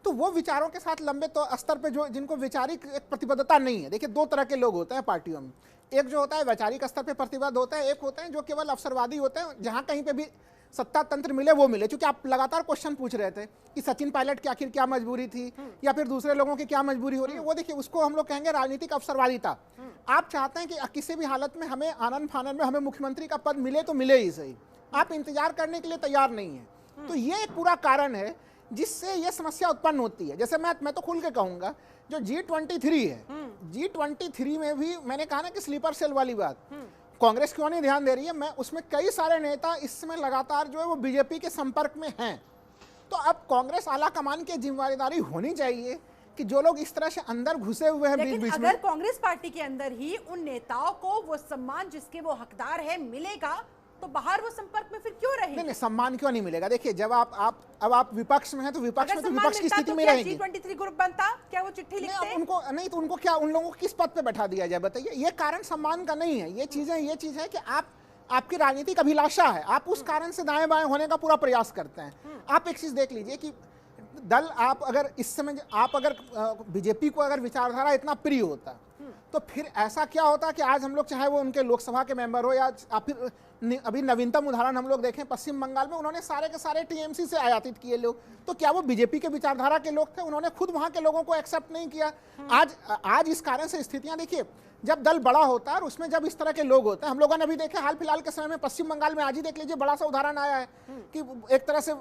तो वो विचारों के साथ लंबे तो स्तर पे जो, जिनको वैचारिक एक प्रतिबद्धता नहीं है। देखिए, दो तरह के लोग होते हैं पार्टियों में, एक जो होता है वैचारिक स्तर पे प्रतिबद्ध होता है, एक होते हैं जो केवल अवसरवादी होते हैं, जहां कहीं पे भी सत्ता तंत्र मिले वो मिले। क्योंकि आप लगातार क्वेश्चन पूछ रहे थे कि सचिन पायलट की आखिर क्या मजबूरी थी या फिर दूसरे लोगों की क्या मजबूरी हो रही है, वो देखिए, उसको हम लोग कहेंगे राजनीतिक अवसरवादिता। आप चाहते हैं कि किसी भी हालत में हमें आनंद फानंद में हमें मुख्यमंत्री का पद मिले तो मिले ही सही, आप इंतजार करने के लिए तैयार नहीं है। तो ये एक पूरा कारण है जिससे ये समस्या उत्पन्न होती है। जैसे मैं तो खुल के कहूंगा, जो G23 है, G23 में भी मैंने कहा ना कि स्लीपर सेल वाली बात, कांग्रेस क्यों नहीं ध्यान दे रही है, मैं उसमें कई सारे नेता इस समय लगातार जो है वो बीजेपी के संपर्क में हैं। तो अब कांग्रेस आला कमान की जिम्मेदारी होनी चाहिए कि जो लोग इस तरह से अंदर घुसे हुए हैं बीच बीच में, अगर कांग्रेस पार्टी के अंदर ही उन नेताओं को वो सम्मान जिसके वो हकदार है मिलेगा, तो बाहर वो संपर्क में फिर क्यों रहेंगे? नहीं, सम्मान क्यों नहीं मिलेगा? देखिए, जब आप विपक्ष में हैं तो विपक्ष में तो विपक्ष की स्थिति में रहेंगे। G23 ग्रुप बनता, क्या वो चिट्ठी लिखते हैं? उनको नहीं, तो उनको क्या, उन लोगों को किस पद पे बैठा दिया जाए बताइए? ये कारण सम्मान का नहीं है, ये चीज है कि आपकी राजनीतिक अभिलाषा है, आप उस कारण से दाएं बाएं होने का पूरा प्रयास करते हैं। आप एक चीज देख लीजिए कि दल, आप अगर इस समय बीजेपी को अगर विचारधारा इतना प्रिय होता तो फिर ऐसा क्या होता कि आज हम लोग, चाहे वो उनके लोकसभा के मेंबर हो या फिर अभी नवीनतम उदाहरण हम लोग देखें पश्चिम बंगाल में, उन्होंने सारे के सारे टीएमसी से आयातित किए लोग, तो क्या वो बीजेपी के विचारधारा के लोग थे? उन्होंने खुद वहां के लोगों को एक्सेप्ट नहीं किया। आज इस कारण से स्थितियां देखिए, जब दल बड़ा होता है और उसमें जब इस तरह के लोग होते हैं, हम लोगों ने अभी देखे हाल फिलहाल के समय में पश्चिम बंगाल में, आज ही देख लीजिए, बड़ा सा उदाहरण आया है कि एक तरह से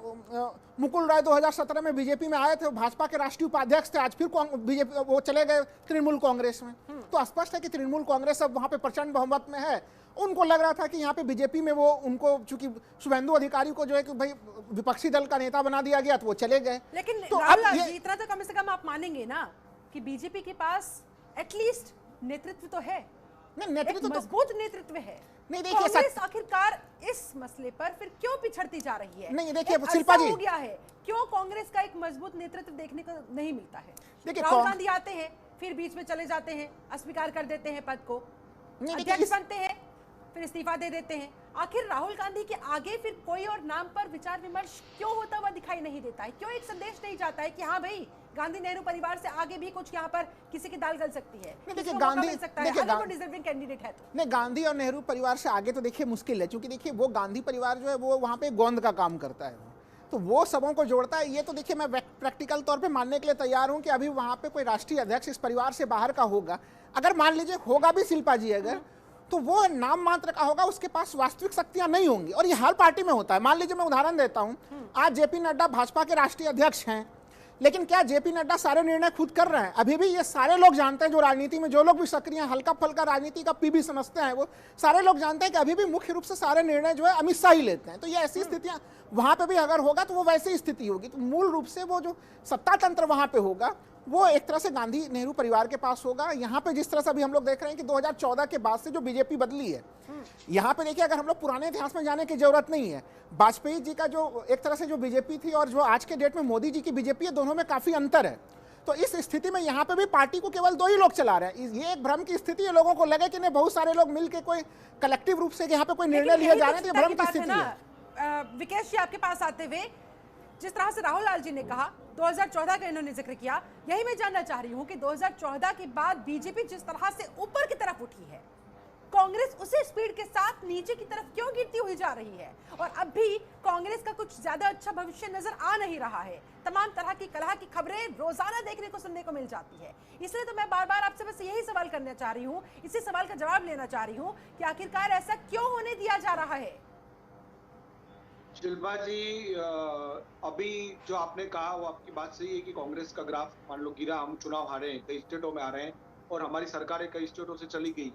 मुकुल राय 2017 में बीजेपी में आए थे, भाजपा के राष्ट्रीय उपाध्यक्ष थे, आज फिर बीजेपी वो चले गए तृणमूल कांग्रेस में। तो स्पष्ट है कि तृणमूल कांग्रेस अब वहां पे प्रचंड बहुमत में है। उनको लग रहा था कि यहाँ पे बीजेपी में वो, उनको चूंकि शुभेंदु अधिकारी को जो है कि भाई विपक्षी दल का नेता बना दिया गया, तो वो चले गए। लेकिन तो इतना तो कम से कम आप मानेंगे ना कि बीजेपी के पास एटलीस्ट नेतृत्व तो है, नेतृत्व तो मजबूत नेतृत्व है। नहीं, देखिए, कांग्रेस आखिरकार इस मसले पर फिर क्यों पिछड़ती जा रही है? नहीं, देखिए शिल्पा जी, हो गया है, क्यों कांग्रेस का एक मजबूत नेतृत्व देखने को नहीं मिलता है? देखिए, राहुल गांधी आते हैं, फिर बीच में चले जाते हैं, अस्वीकार कर देते हैं पद को, अध्यक्ष बनते हैं, फिर इस्तीफा दे देते हैं। आखिर राहुल गांधी के आगे फिर कोई और नाम पर विचार विमर्श क्यों होता हुआ दिखाई नहीं देता है? क्यों एक संदेश नहीं जाता है कि हाँ भाई, गांधी नेहरू परिवार से आगे भी कुछ यहाँ पर किसी की दाल गल सकती है, देखिए गांधी, देखिए डिजर्विंग कैंडिडेट है। नहीं, गांधी और नेहरू परिवार से आगे तो देखिए मुश्किल है, क्योंकि देखिए वो गांधी परिवार जो है वो वहाँ पे गोंद का काम करता है, तो वो सबों को जोड़ता है। ये तो देखिए, मैं प्रैक्टिकल तौर पे मानने के लिए तैयार हूँ कि अभी वहाँ पे कोई राष्ट्रीय अध्यक्ष इस परिवार से बाहर का होगा। अगर मान लीजिए होगा भी शिल्पा जी, अगर तो वो नाम मात्र का होगा, उसके पास वास्तविक शक्तियां नहीं होंगी। और ये हर पार्टी में होता है। मान लीजिए, मैं उदाहरण देता हूं, आज जेपी नड्डा भाजपा के राष्ट्रीय अध्यक्ष हैं, लेकिन क्या जेपी नड्डा सारे निर्णय खुद कर रहे हैं? अभी भी ये सारे लोग जानते हैं, जो राजनीति में जो लोग भी सक्रिय हैं, हल्का फल्का राजनीति का पीबी समझते हैं, वो सारे लोग जानते हैं कि अभी भी मुख्य रूप से सारे निर्णय जो है अमित शाह ही लेते हैं। तो ये ऐसी स्थितियां वहां पे भी अगर होगा तो वो वैसी स्थिति होगी। तो मूल रूप से वो जो सत्ता तंत्र वहां पे होगा वो एक तरह से गांधी नेहरू परिवार के पास होगा। यहाँ पे जिस तरह से अभी हम लोग देख रहे हैं कि 2014 के बाद से जो बीजेपी बदली है, यहाँ पे देखिए, अगर हम लोग पुराने इतिहास में जाने की जरूरत नहीं है। वाजपेयी जी का जो एक तरह से जो बीजेपी थी और जो आज के डेट में मोदी जी की बीजेपी है, दोनों में काफी अंतर है। तो इस स्थिति में यहाँ पे भी पार्टी को केवल 2 ही लोग चला रहे हैं। ये एक भ्रम की स्थिति है, लोगों को लगे कि नहीं बहुत सारे लोग मिलकर कोई कलेक्टिव रूप से यहाँ पे कोई निर्णय लिए जा रहे हैं, तो भ्रम की स्थिति है। विकेश जी, आपके पास आते हुए जिस तरह से राहुल लाल जी ने कहा 2014 का इन्होंने जिक्र किया, यही मैं जानना चाह रही हूं कि 2014 के बाद बीजेपी जिस तरह से ऊपर की तरफ उठी है, कांग्रेस उसी स्पीड के साथ नीचे की तरफ क्यों गिरती हुई जा रही है? और अब भी कांग्रेस का कुछ ज्यादा अच्छा भविष्य नजर आ नहीं रहा है। तमाम तरह की कलह की खबरें रोजाना देखने को सुनने को मिल जाती है। इसलिए तो मैं बार बार आपसे बस यही सवाल करना चाह रही हूँ, इसी सवाल का जवाब लेना चाह रही हूँ कि आखिरकार ऐसा क्यों होने दिया जा रहा है? शिल्पा जी, अभी जो आपने कहा वो आपकी बात सही है कि कांग्रेस का ग्राफ मान लो गिरा, हम चुनाव हारे हैं, कई स्टेटों में आ रहे हैं और हमारी सरकारें कई स्टेटों से चली गई।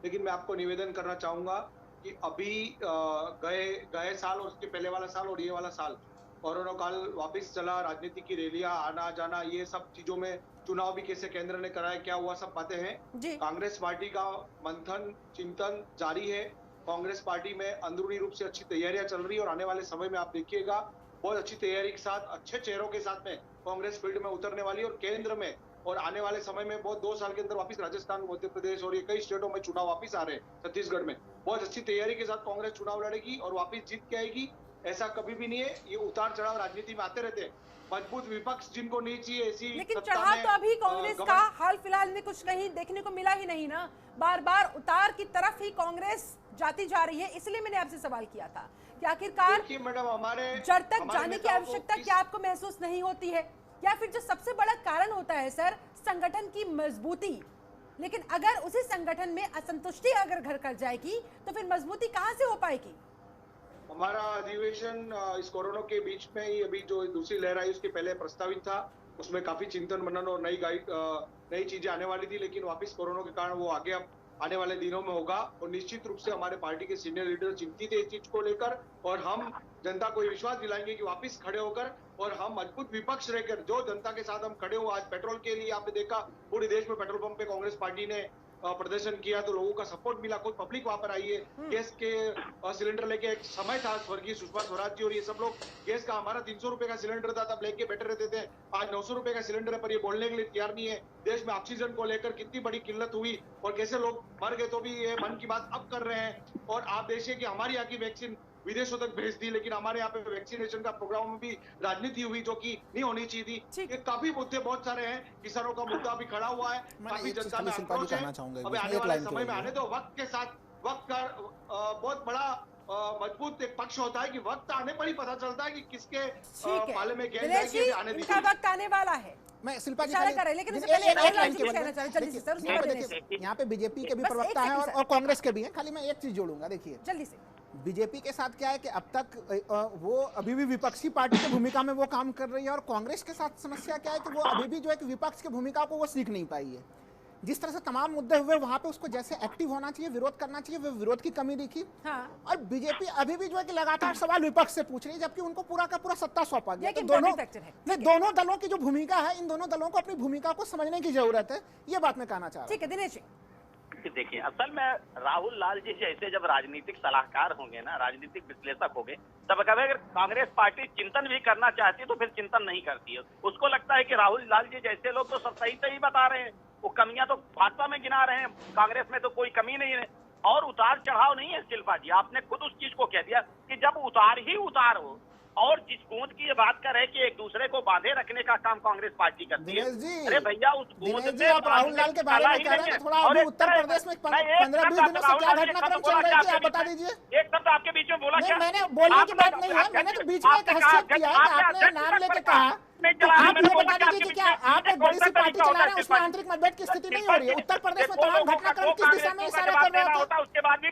लेकिन मैं आपको निवेदन करना चाहूंगा कि अभी गए साल और उसके पहले वाला साल और ये वाला साल कोरोना काल वापस चला, राजनीति की रैलियां, आना जाना, ये सब चीजों में चुनाव भी कैसे केंद्र ने कराया, क्या हुआ, सब बातें हैं। कांग्रेस पार्टी का मंथन चिंतन जारी है। कांग्रेस पार्टी में अंदरूनी रूप से अच्छी तैयारियां चल रही है और आने वाले समय में आप देखिएगा बहुत अच्छी तैयारी के साथ, अच्छे चेहरों के साथ में कांग्रेस फील्ड में उतरने वाली है और केंद्र में और आने वाले समय में बहुत 2 साल के अंदर वापस राजस्थान, मध्य प्रदेश और ये कई स्टेटों में चुनाव वापस आ रहे हैं। छत्तीसगढ़ में बहुत अच्छी तैयारी के साथ कांग्रेस चुनाव लड़ेगी और वापस जीत के आएगी। ऐसा कभी भी नहीं है, ये उतार चढ़ाव राजनीति में आते रहते हैं। मजबूत विपक्ष जिनको नहीं चाहिए ऐसी, लेकिन चढ़ाव तो अभी कांग्रेस का हाल फिलहाल में कुछ कहीं देखने को मिला ही नहीं ना। बार बार उतार की तरफ ही कांग्रेस जाती जा रही है। इसलिए मैंने आपसे सवाल किया था कि आखिरकार मैडम हमारे जड़ तक जाने की आवश्यकता क्या आपको महसूस नहीं होती है, या फिर जो सबसे बड़ा कारण होता है सर, संगठन की मजबूती। लेकिन अगर उसी संगठन में असंतुष्टि अगर घर कर जाएगी तो फिर मजबूती कहां से हो पाएगी? हमारा अधिवेशन इस कोरोना के बीच में ही, अभी जो दूसरी लहर आई उसके पहले प्रस्तावित था, उसमें काफी चिंतन मनन और नई चीजें आने वाली थी, लेकिन वापस कोरोना के कारण वो आगे अब आने वाले दिनों में होगा। और निश्चित रूप से हमारे पार्टी के सीनियर लीडर चिंतित है इस चीज को लेकर और हम जनता को विश्वास दिलाएंगे कि वापस खड़े होकर और हम मजबूत विपक्ष रहकर जो जनता के साथ हम खड़े हो। आज पेट्रोल के लिए आपने देखा पूरे देश में पेट्रोल पंप पे कांग्रेस पार्टी ने प्रदर्शन किया तो लोगों का सपोर्ट मिला, खुद पब्लिक वहां पर आई है। गैस के सिलेंडर लेके एक समय था स्वर्गीय सुषमा स्वराज जी और ये सब लोग, गैस का हमारा 300 रुपए का सिलेंडर था तब लेके बैठे रहते थे, आज 900 रुपए का सिलेंडर है पर ये बोलने के लिए तैयार नहीं है। देश में ऑक्सीजन को लेकर कितनी बड़ी किल्लत हुई और कैसे लोग मर गए तो भी ये मन की बात अब कर रहे हैं। और आप देखिए कि हमारी यहाँ की वैक्सीन विदेशों तक भेज दी, लेकिन हमारे यहाँ पे वैक्सीनेशन का प्रोग्राम में भी राजनीति हुई जो कि नहीं होनी चाहिए थी। ये काफी मुद्दे बहुत सारे हैं, किसानों का मुद्दा भी खड़ा हुआ है, काफी जनता में आक्रोश है। अभी आने वाले समय में आने दो, वक्त के साथ वक्त का बहुत बड़ा मजबूत एक पक्ष होता है कि वक्त आने पर ही पता चलता है कि किसके पाले में गेंद जाएगी, आने दीजिए। इनका वक्त आने वाला है। मैं शिल्पा जी लेकिन यहाँ पे बीजेपी के भी प्रवक्ता हैं और कांग्रेस के भी हैं, खाली मैं एक चीज जोड़ूंगा। देखिए जल्दी से, बीजेपी के साथ क्या है कि अब तक वो अभी भी विपक्षी पार्टी की भूमिका में वो काम कर रही है और कांग्रेस के साथ समस्या क्या है कि वो अभी भी जो है कि विपक्ष की भूमिका को वो सीख नहीं पाई है। जिस तरह से तमाम मुद्दे हुए वहां पे उसको जैसे एक्टिव होना चाहिए, विरोध करना चाहिए, वो विरोध की कमी दिखी। हाँ। और बीजेपी अभी भी जो है कि लगातार सवाल विपक्ष से पूछ रही है, जबकि उनको पूरा का पूरा सत्ता सौंपा गया। तो दोनों दलों की जो भूमिका है, इन दोनों दलों को अपनी भूमिका को समझने की जरूरत है, ये बात मैं कहना चाह रहा हूं। ठीक है दिनेश जी, देखिए असल में राहुल लाल जी जैसे जब राजनीतिक सलाहकार होंगे ना, राजनीतिक विश्लेषक होंगे, तब कभी अगर कांग्रेस पार्टी चिंतन भी करना चाहती है तो फिर चिंतन नहीं करती है। उसको लगता है कि राहुल लाल जी जैसे लोग तो सब सही बता रहे हैं, वो कमियां तो भाजपा में गिना रहे हैं, कांग्रेस में तो कोई कमी नहीं है। और उतार चढ़ाव नहीं है शिल्पा जी, आपने खुद उस चीज को कह दिया कि जब उतार ही उतार हो और जिस गोंद की ये बात कर रहे हैं कि एक दूसरे को बांधे रखने का काम कांग्रेस पार्टी करती है। अरे भैया उस गोंद में आप राहुल लाल के बारे में कह रहे हैं, थोड़ा अभी उत्तर प्रदेश में 15-20 दिनों से क्या घटनाक्रम चल रही थी आप बता दीजिए। एक शब्द आपके बीच में बोला क्या? मैंने बोलने की बात नहीं है, मैंने तो बीच में एक हस्तक्षेप किया है कि आपने नाम लेके कहा। तो आप ये बता दीजिए कि क्या आप एक बड़ी सी पार्टी चला रहे हैं, उसमें आंतरिक मतभेद की स्थिति नहीं हो रही है? उत्तर प्रदेश में तमाम घटनाक्रम किस दिशा में इशारा कर रहे होते?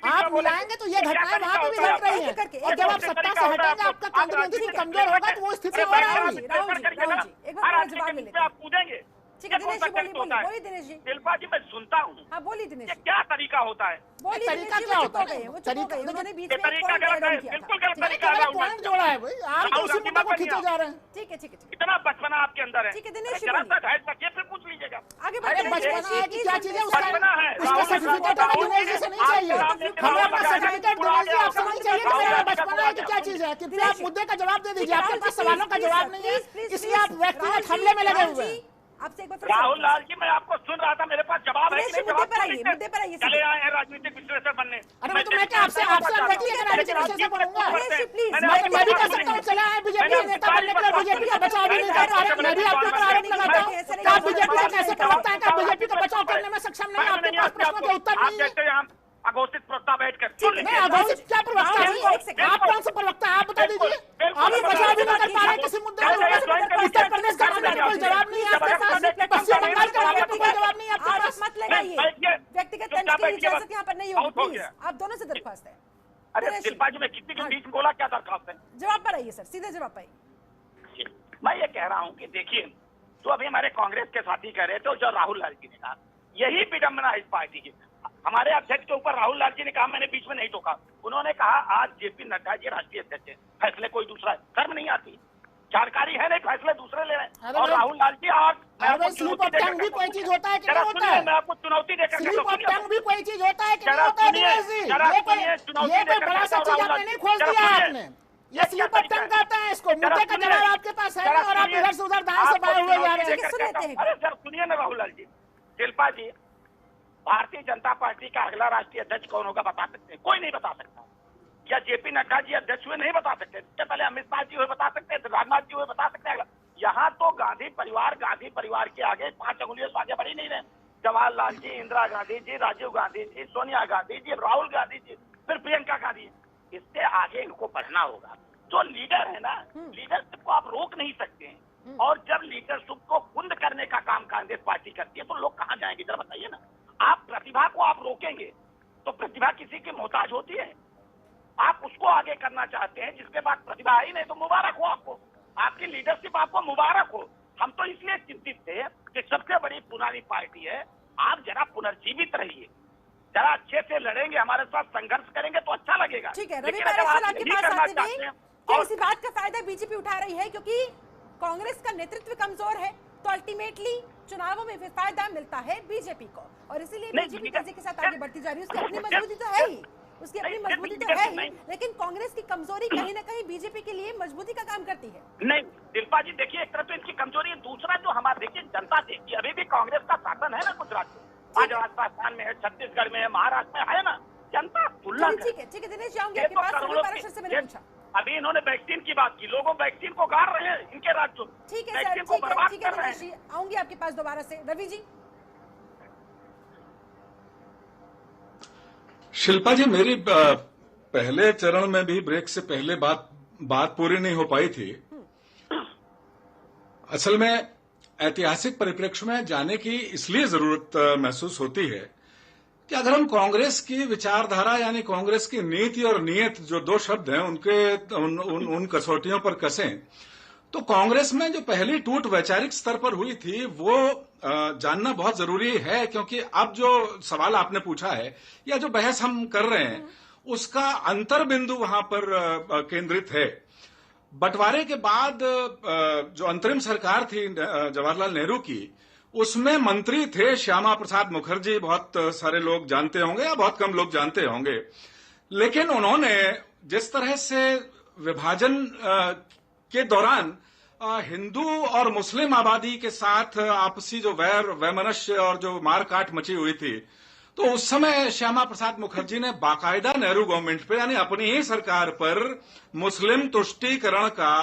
आप मिलाएंगे तो ये घटनाएं वहां पे भी घट रही है और जब आप सत्ता से हटेंगे आपका केंद्र मंत्री कमजोर होगा तो वो स्थिति और आएगी। राहुल जी एक बार जवाब मिले, आप पूछेंगे ठीक है ये कौन दिनेश सा जी, बोलिए टेस्ट होता बोलिए है? दिनेश जी। शिल्पा जी मैं सुनता हूँ, हाँ बोलिए दिनेश ये जी, क्या तरीका होता है? बोलिए दिनेश तरीका जी, क्या वो होता चुप है? हो गए, वो चुप हो गए, उन्होंने बीच ये में एक तरीका point गलत add है, on किया था। बिल्कुल गलत ठीक है, तरीका है राहुल पॉइंट गांधी। जोड़ा है भाई, आप तो राहुल उसी गांधी मुद्दे को मत खींचे बनिए। जा रहे हैं। ठीक है ठीक है ठीक है, इतना बचपना आपके अंदर है। ठीक है, दिनेश जी जरा बोलिए। सा धैर्य रखिए, फिर पूछ लीजिएगा। आगे अरे बढ़ते हैं बचपना दिनेश जी, है कि क्या चीज है, उसका बचपना है। उसका राहुल सर्टिफिकेट गांधी- हमें दिनेश जी से नहीं चाहिए। हमें अपना सर्टिफिकेट दिनेश जी आपसे नहीं चाहिए कि मेरा बचपना है कि क्या चीज है। कृपया आप मुद्दे का जवाब दे दीजिए, आपके पास सवालों का जवाब नहीं है, इसलिए आप व्यक्तिगत हमले में लगे हुए हैं। आपसे एक बार फिर से राहुल लाल जी, मैं आपको सुन रहा था, मेरे पास जवाब है कि दिनेश जी, नहीं? मुद्दे जवाब पर तो आइए, लिखते। मुद्दे पर आइए, चले आए हैं राजनीतिक विश्लेषक बनने। अरे तो मैं क्या आपसे अनवैक्ति लेकर राजनीतिक विश्लेषण पढ़ूंगा? दिनेश जी, प्लीज, मैं भी कर सकता हूँ, चले आए बीजेपी नेता बनने के लिए, बीजेपी का बचाव भी नहीं कर पा रहे, मैं भी आपके ऊपर आरोप लगाता हूँ कि आप बीजेपी का कैसे प्रवक्ता है, कि आप बीजेपी का बचाव करने में सक्षम नहीं, आपके पास प्रश्नों के उत्तर आप नहीं है। जैसे हम अघोषित प्रवक्ता बैठ कर ठीक है, नहीं अघोषित क्या प्रवक्ता राहुल जी, एक है? सेकंड। आप कौन सा प्रवक्ता है, आप बता दीजिए। आप बचाव भी नहीं कर पा रहे किसी मुद्दे पर। उत्तर प्रदेश का मामले में कोई जवाब नहीं है आपके पास, पश्चिम बंगाल के मामले में कोई जवाब नहीं है आपके आरोप पास। मत लगाइए, व्यक्तिगत तंज की इजाजत यहाँ पर नहीं होगी, प्लीज, आप दोनों से दरख्वास्त है। अरे दिनेश जी, शिल्पा जी, मैं किसी के बीच में बोला, क्या दरखास्त है? जवाब पर आइए सर, सीधे जवाब पर आइए। मैं ये कह रहा हूँ कि देखिए, जो अभी हमारे कांग्रेस के साथी कह रहे थे, जो राहुल लाल जी ने कहा, यही विडम्बना है इस पार्टी की। हमारे अध्यक्ष के ऊपर राहुल लाल जी ने कहा, मैंने बीच में नहीं टोका। उन्होंने कहा आज जेपी नड्डा जी राष्ट्रीय अध्यक्ष है, फैसले कोई दूसरा है, शर्म नहीं आती? जानकारी है नहीं, फैसले दूसरे ले रहे हैं। और राहुल लाल जी आज स्लिप ऑफ टंग भी कोई चीज होता है कि नहीं होता है? मैं आपको चुनौती देकर स्लिप ऑफ टंग भी कोई चीज होता है कि नहीं जरा होता है सुनिए, दिनेश जी? जरा ये सुनिए, चुनौती कोई देकर बड़ा सा कहता चीज हूँ आपने नहीं खोज जरा दिया सुनिए। आपने। ये ये स्लिप ऑफ टंग कहते हैं इसको, मुद्दे का जवाब आपके पास है और आप इधर से उधर दाएं से बाएं हुए जा रहे हैं। सुन लेते हैं। अरे सर सुनिए ना राहुल लाल जी, शिल्पा जी, भारतीय जनता पार्टी का अगला राष्ट्रीय अध्यक्ष कौन होगा बता सकते हैं? कोई नहीं बता सकता। क्या जेपी नड्डा जी अध्यक्ष हुए नहीं बता सकते? इससे पहले अमित शाह जी हुए बता सकते हैं, राजनाथ जी हुए बता सकते हैं। यहाँ तो गांधी परिवार के आगे 5 अंगुलियों से आगे बढ़ी नहीं रहे। जवाहरलाल जी, इंदिरा गांधी जी, राजीव गांधी जी, सोनिया गांधी जी, राहुल गांधी जी, फिर प्रियंका गांधी। इससे आगे इनको बढ़ना होगा। जो लीडर है ना, लीडरशिप को आप रोक नहीं सकते हैं। और जब लीडरशिप को कुंद करने का काम कांग्रेस पार्टी करती है तो लोग कहाँ जाएंगे, जरा बताइए ना। आप प्रतिभा को आप रोकेंगे तो प्रतिभा किसी की मोहताज होती है। आप उसको आगे करना चाहते हैं जिसके पास प्रतिभा आई नहीं, तो मुबारक हो आपको, आपकी लीडरशिप आपको मुबारक हो। हम तो इसलिए चिंतित थे कि सबसे बड़ी पुरानी पार्टी है, आप जरा पुनर्जीवित रहिए, जरा अच्छे से लड़ेंगे, हमारे साथ संघर्ष करेंगे तो अच्छा लगेगा। ठीक है, रवि लेकिन अगर पारेसर आप आपके यही पास करना आते चाहते हुए हैं क्या और इसी बात का फायदा बीजेपी उठा रही है क्योंकि कांग्रेस का नेतृत्व कमजोर है तो अल्टीमेटली चुनावों में फिर फायदा मिलता है बीजेपी को और इसीलिए नहीं, बीजेपी ठीक है। तेजी के साथ आगे बढ़ती जा रही है। उसकी अपनी मजबूती तो है ही, उसकी अपनी नहीं, मजबूती तो नहीं, है ही, नहीं। लेकिन कांग्रेस की कमजोरी कहीं ना कहीं बीजेपी के लिए मजबूती का काम करती है। नहीं शिल्पा जी, देखिए एक तरफ तो इनकी कमजोरी है, दूसरा जो हमारे देखिए जनता देखिए अभी भी कांग्रेस का शासन है ना गुजरात में, आज राजस्थान में है, छत्तीसगढ़ में है, महाराष्ट्र में है ना, जनता तुलना ठीक है दिनेश जी, आऊंगी आपके पास। रवि पारेसर से मैंने पूछा। अभी इन्होंने वैक्सीन की बात की, लोगों वैक्सीन को गाड़ रहे हैं इनके राज्यों में, ठीक है सर, वैक्सीन को बर्बाद ठीक है कर रहे दिनेश हैं। जी, आऊंगी आपके पास दोबारा से। रवि जी, शिल्पा जी, मेरी पहले चरण में भी ब्रेक से पहले बात पूरी नहीं हो पाई थी। असल में ऐतिहासिक परिप्रेक्ष्य में जाने की इसलिए जरूरत महसूस होती है कि अगर हम कांग्रेस की विचारधारा यानी कांग्रेस की नीति और नियत जो दो शब्द हैं उन कसौटियों पर कसें तो कांग्रेस में जो पहली टूट वैचारिक स्तर पर हुई थी वो जानना बहुत जरूरी है, क्योंकि अब जो सवाल आपने पूछा है या जो बहस हम कर रहे हैं उसका अंतर बिंदु वहां पर केंद्रित है। बंटवारे के बाद जो अंतरिम सरकार थी जवाहरलाल नेहरू की, उसमें मंत्री थे श्यामा प्रसाद मुखर्जी, बहुत सारे लोग जानते होंगे या बहुत कम लोग जानते होंगे, लेकिन उन्होंने जिस तरह से विभाजन के दौरान हिंदू और मुस्लिम आबादी के साथ आपसी जो वैमनस्य और जो मारकाट मची हुई थी, तो उस समय श्यामा प्रसाद मुखर्जी ने बाकायदा नेहरू गवर्नमेंट पे यानी अपनी ही सरकार पर मुस्लिम तुष्टीकरण का,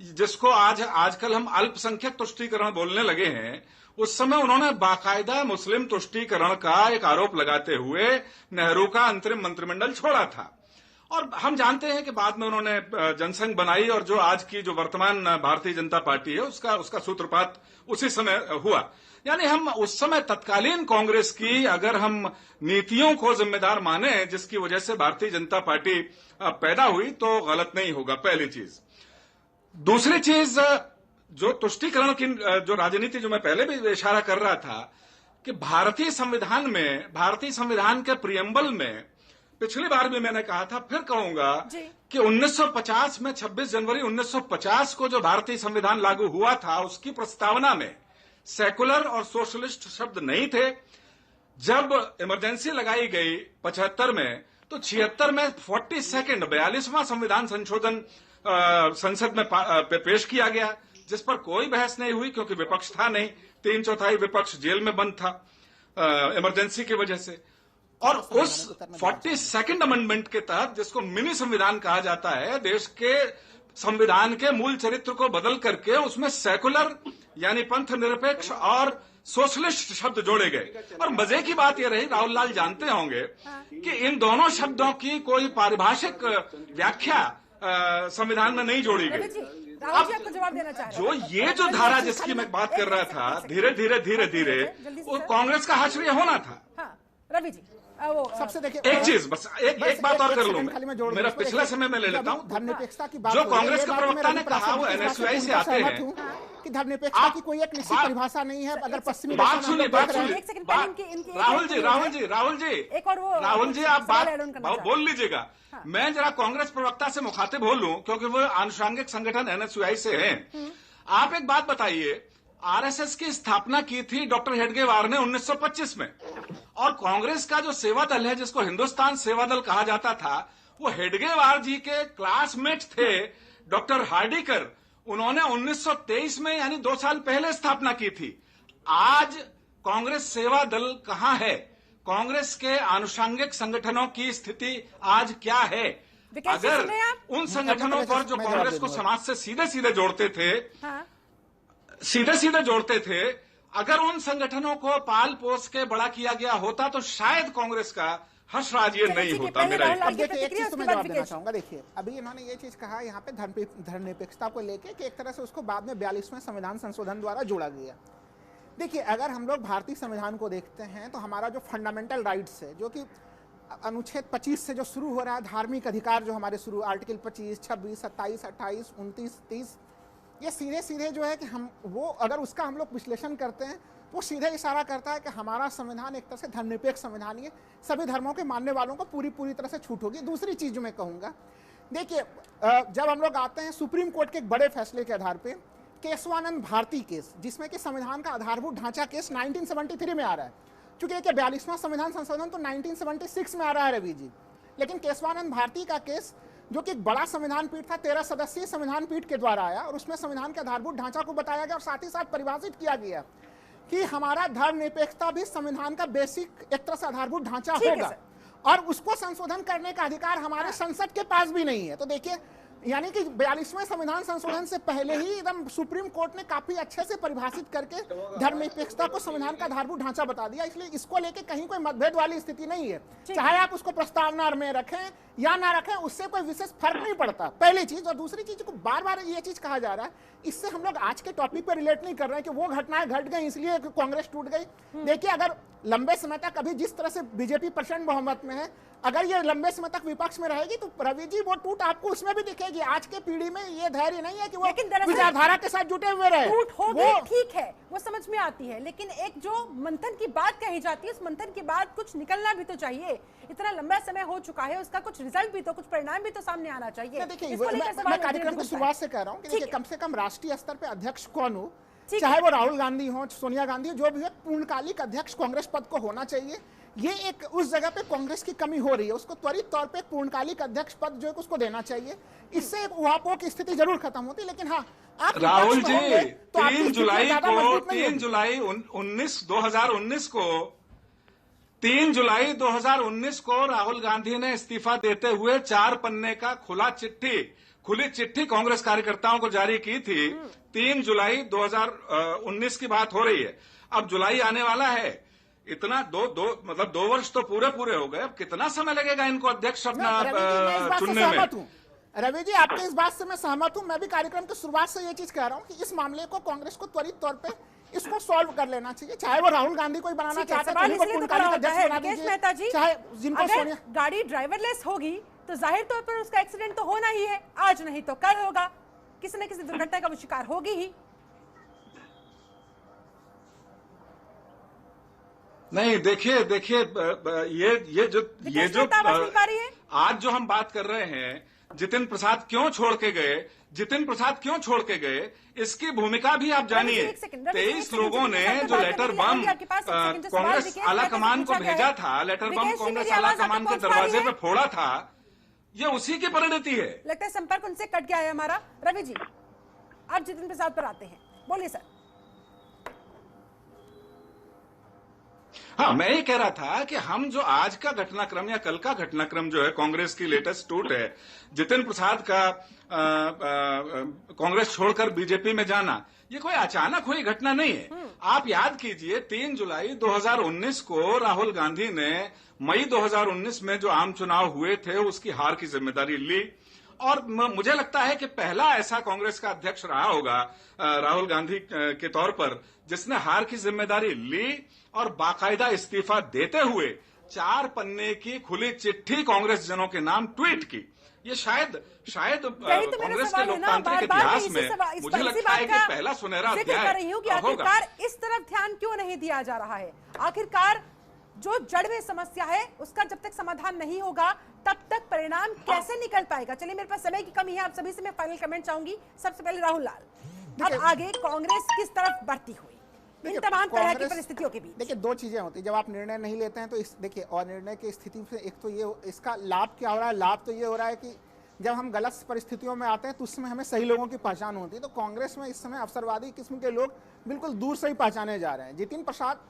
जिसको आजकल हम अल्पसंख्यक तुष्टीकरण बोलने लगे हैं, उस समय उन्होंने बाकायदा मुस्लिम तुष्टीकरण का एक आरोप लगाते हुए नेहरू का अंतरिम मंत्रिमंडल छोड़ा था। और हम जानते हैं कि बाद में उन्होंने जनसंघ बनाई और जो आज की जो वर्तमान भारतीय जनता पार्टी है उसका सूत्रपात उसी समय हुआ। यानी हम उस समय तत्कालीन कांग्रेस की अगर हम नीतियों को जिम्मेदार माने जिसकी वजह से भारतीय जनता पार्टी पैदा हुई तो गलत नहीं होगा, पहली चीज। दूसरी चीज, जो तुष्टीकरण की जो राजनीति, जो मैं पहले भी इशारा कर रहा था कि भारतीय संविधान के प्रियम्बल में, पिछली बार भी मैंने कहा था, फिर कहूंगा कि 1950 में 26 जनवरी 1950 को जो भारतीय संविधान लागू हुआ था, उसकी प्रस्तावना में सेकुलर और सोशलिस्ट शब्द नहीं थे। जब इमरजेंसी लगाई गई 75 में, तो 76 में 42वां संविधान संशोधन संसद में पेश किया गया, जिस पर कोई बहस नहीं हुई क्योंकि विपक्ष था नहीं, 3/4 विपक्ष जेल में बंद था इमरजेंसी की वजह से। और उस 42nd अमेंडमेंट के तहत, जिसको मिनी संविधान कहा जाता है, देश के संविधान के मूल चरित्र को बदल करके उसमें सेकुलर यानी पंथ निरपेक्ष और सोशलिस्ट शब्द जोड़े गए। और मजे की बात यह रही, राहुल लाल जानते होंगे कि इन दोनों शब्दों की कोई पारिभाषिक व्याख्या संविधान में नहीं जोड़ी गई। राहुल जी आपको जवाब देना चाह रहे हैं। जो ये जो धारा जिसकी मैं बात कर रहा था, धीरे धीरे वो कांग्रेस का हाशिया होना था। हाँ, रवि जी सबसे देखिए एक चीज बस एक बात और कर लूं मैं, मेरा पिछला समय में ले लेता हूं। धर्मनिरपेक्षता की बात जो कांग्रेस के प्रवक्ता ने कहा, वो एनएसयूआई से आते हैं कि धर्मनिरपेक्षता की कोई एक निश्चित परिभाषा नहीं है। अगर पश्चिमी बात सुनिए राहुल जी एक और वो राहुल जी आप बात बोल लीजिएगा। मैं जरा कांग्रेस प्रवक्ता से मुखातिब हो लूं, क्योंकि वो आनुषंगिक संगठन एनएसयूआई से हैं। आप एक बात बताइए, आरएसएस की स्थापना की थी डॉक्टर हेडगेवार ने 1925 में, और कांग्रेस का जो सेवा दल है, जिसको हिंदुस्तान सेवा दल कहा जाता था, वो हेडगेवार जी के क्लासमेट थे डॉक्टर हार्डिकर। उन्होंने 1923 में यानी 2 साल पहले स्थापना की थी। आज कांग्रेस सेवा दल कहां है? कांग्रेस के आनुषंगिक संगठनों की स्थिति आज क्या है? अगर उन संगठनों पर जो कांग्रेस को समाज से सीधे सीधे जोड़ते थे, अगर उन संगठनों को पाल पोस के बड़ा किया गया होता, तो शायद कांग्रेस का हर्षराज ये नहीं होता। मेरा एक चीज तो मैं जवाब देना चाहूंगा। देखिए, अभी इन्होंने ये चीज कहा यहाँ पे धर्मनिरपेक्षता को लेके कि एक तरह से उसको बाद में 42वें संविधान संशोधन द्वारा जोड़ा गया। देखिए, अगर हम लोग भारतीय संविधान को देखते हैं तो हमारा जो फंडामेंटल राइट्स है, जो कि अनुच्छेद 25 से जो शुरू हो रहा है, धार्मिक अधिकार जो हमारे शुरू, आर्टिकल 25, 26, 27, 28, 29, 30, ये सीधे सीधे जो है कि हम वो अगर उसका हम लोग विश्लेषण करते हैं, वो सीधे इशारा करता है कि हमारा संविधान एक तरह से धर्मनिरपेक्ष संविधान है, सभी धर्मों के मानने वालों को पूरी तरह से छूट होगी। दूसरी चीज जो मैं कहूँगा, देखिए, जब हम लोग आते हैं सुप्रीम कोर्ट के एक बड़े फैसले के आधार पर, केशवानंद भारती केस, जिसमें कि संविधान का आधारभूत ढांचा केस 1973 में आ रहा है, चूंकि 42वां संविधान संशोधन तो 1976 में आ रहा है रवि जी, लेकिन केशवानंद भारती का केस जो कि एक बड़ा संविधान पीठ था, 13 सदस्यीय संविधान पीठ के द्वारा आया, और उसमें संविधान के आधारभूत ढांचा को बताया गया और साथ ही साथ परिभाषित किया गया कि हमारा धर्मनिरपेक्षता भी संविधान का बेसिक एक तरह से आधारभूत ढांचा होगा, और उसको संशोधन करने का अधिकार हमारे संसद के पास भी नहीं है। तो देखिए, यानी कि 42वें संविधान संशोधन से पहले ही एकदम सुप्रीम कोर्ट ने काफी अच्छे से परिभाषित करके धर्मनिरपेक्षता को संविधान का आधारभूत ढांचा बता दिया। इसलिए इसको लेके कहीं कोई मतभेद वाली स्थिति नहीं है, चाहे आप उसको प्रस्तावना में रखें या ना रखें, उससे कोई विशेष फर्क नहीं पड़ता, पहली चीज। और दूसरी चीज को बार बार ये चीज कहा जा रहा है, इससे हम लोग आज के टॉपिक पर रिलेट नहीं कर रहे हैं कि वो घटनाएं घट गई इसलिए कांग्रेस टूट गई। देखिए, अगर लंबे समय तक अभी जिस तरह से बीजेपी प्रचंड बहुमत में है, अगर ये लंबे समय तक विपक्ष में रहेगी तो रवि जी वो टूट आपको उसमें भी दिखेगी। आज के पीढ़ी में ये धैर्य नहीं है कि वो विचारधारा के साथ जुटे हुए रहे। टूट हो गई, ठीक है, वो समझ में आती है, लेकिन एक जो मंथन की बात कही जाती है, उस मंथन के बाद कुछ निकलना भी तो चाहिए। इतना लंबा समय हो चुका है, उसका कुछ रिजल्ट भी तो, कुछ परिणाम भी तो सामने आना चाहिए। देखिए, मैं कार्यक्रम की शुरुआत से कह रहा हूँ कि कम से कम राष्ट्रीय स्तर पर अध्यक्ष कौन हो, चाहे वो राहुल गांधी हो, सोनिया गांधी हो, जो भी है, पूर्णकालिक अध्यक्ष कांग्रेस पद को होना चाहिए। ये एक उस जगह पे कांग्रेस की कमी हो रही है, उसको त्वरित तौर पे पूर्णकालिक अध्यक्ष पद जो है उसको देना चाहिए। इससे उहापोह की स्थिति जरूर खत्म होती, लेकिन हाँ, आप राहुल जी 3 जुलाई 2019 को राहुल गांधी ने इस्तीफा देते हुए 4 पन्ने का खुली चिट्ठी कांग्रेस कार्यकर्ताओं को जारी की थी। 3 जुलाई 2019 की बात हो रही है, अब जुलाई आने वाला है। इतना मतलब 2 वर्ष तो पूरे हो गए, अब कितना समय लगेगा इनको अध्यक्ष अपना चुनने में? रवि जी, आपके इस बात से मैं सहमत हूं। मैं भी कार्यक्रम की शुरुआत से ये चीज कह रहा हूं कि इस मामले को कांग्रेस को त्वरित तौर पे इसको सॉल्व कर लेना चाहिए, चाहे वो राहुल गांधी कोई बनाना चाहते हैं, चाहे जिनको सोनिया। गाड़ी ड्राइवरलेस होगी तो जाहिर तौर पर उसका एक्सीडेंट तो होना ही है, आज नहीं तो कल होगा, किसी न किसी दुर्घटना का वो शिकार होगी ही। नहीं, देखिए ये जो आज जो हम बात कर रहे हैं, जितिन प्रसाद क्यों छोड़ के गए, इसकी भूमिका भी आप जानिए। 23 लोगों ने जो लेटर बम कांग्रेस आला कमान को भेजा था, लेटर बम कांग्रेस आला कमान के दरवाजे पे फोड़ा था, ये उसी की परिणति है। लगता है संपर्क उनसे कट गया है हमारा। रवि जी, आप जितिन प्रसाद पर आते हैं, बोलिए सर। हाँ, मैं ये कह रहा था कि हम जो आज का घटनाक्रम या कल का घटनाक्रम जो है, कांग्रेस की लेटेस्ट टूट है, जितिन प्रसाद का कांग्रेस छोड़कर बीजेपी में जाना, ये कोई अचानक हुई घटना नहीं है। आप याद कीजिए 3 जुलाई 2019 को राहुल गांधी ने मई 2019 में जो आम चुनाव हुए थे उसकी हार की जिम्मेदारी ली, और मुझे लगता है कि पहला ऐसा कांग्रेस का अध्यक्ष रहा होगा राहुल गांधी के तौर पर जिसने हार की जिम्मेदारी ली और बाकायदा इस्तीफा देते हुए 4 पन्ने की खुली चिट्ठी कांग्रेस जनों के नाम ट्वीट की। ये शायद कांग्रेस के लोकतांत्रिक इतिहास में मुझे लगता है कि पहला सुनहरा अध्याय होगा। आखिरकार इस तरफ ध्यान क्यों नहीं दिया जा रहा है? आखिरकार जो जड़ में समस्या है उसका जब तक समाधान नहीं होगा तब तक परिणाम कैसे निकल पाएगा? चलिए, मेरे पास समय की कमी है, आप सभी से मैं फाइनल कमेंट चाहूंगी। सबसे पहले राहुल लाल, अब आगे कांग्रेस किस तरफ बढ़ती हुई इन तमाम तरह की परिस्थितियों के बीच? देखिए, 2 चीजें होती है जब आप निर्णय नहीं लेते हैं तो देखिए, और निर्णय की स्थिति से एक तो ये, इसका लाभ क्या हो रहा है? लाभ तो ये हो रहा है कि जब हम गलत परिस्थितियों में आते हैं तो उसमें हमें सही लोगों की पहचान होती है। तो कांग्रेस में इस समय अवसरवादी किस्म के लोग बिल्कुल दूर से ही पहचाने जा रहे हैं। जितिन प्रसाद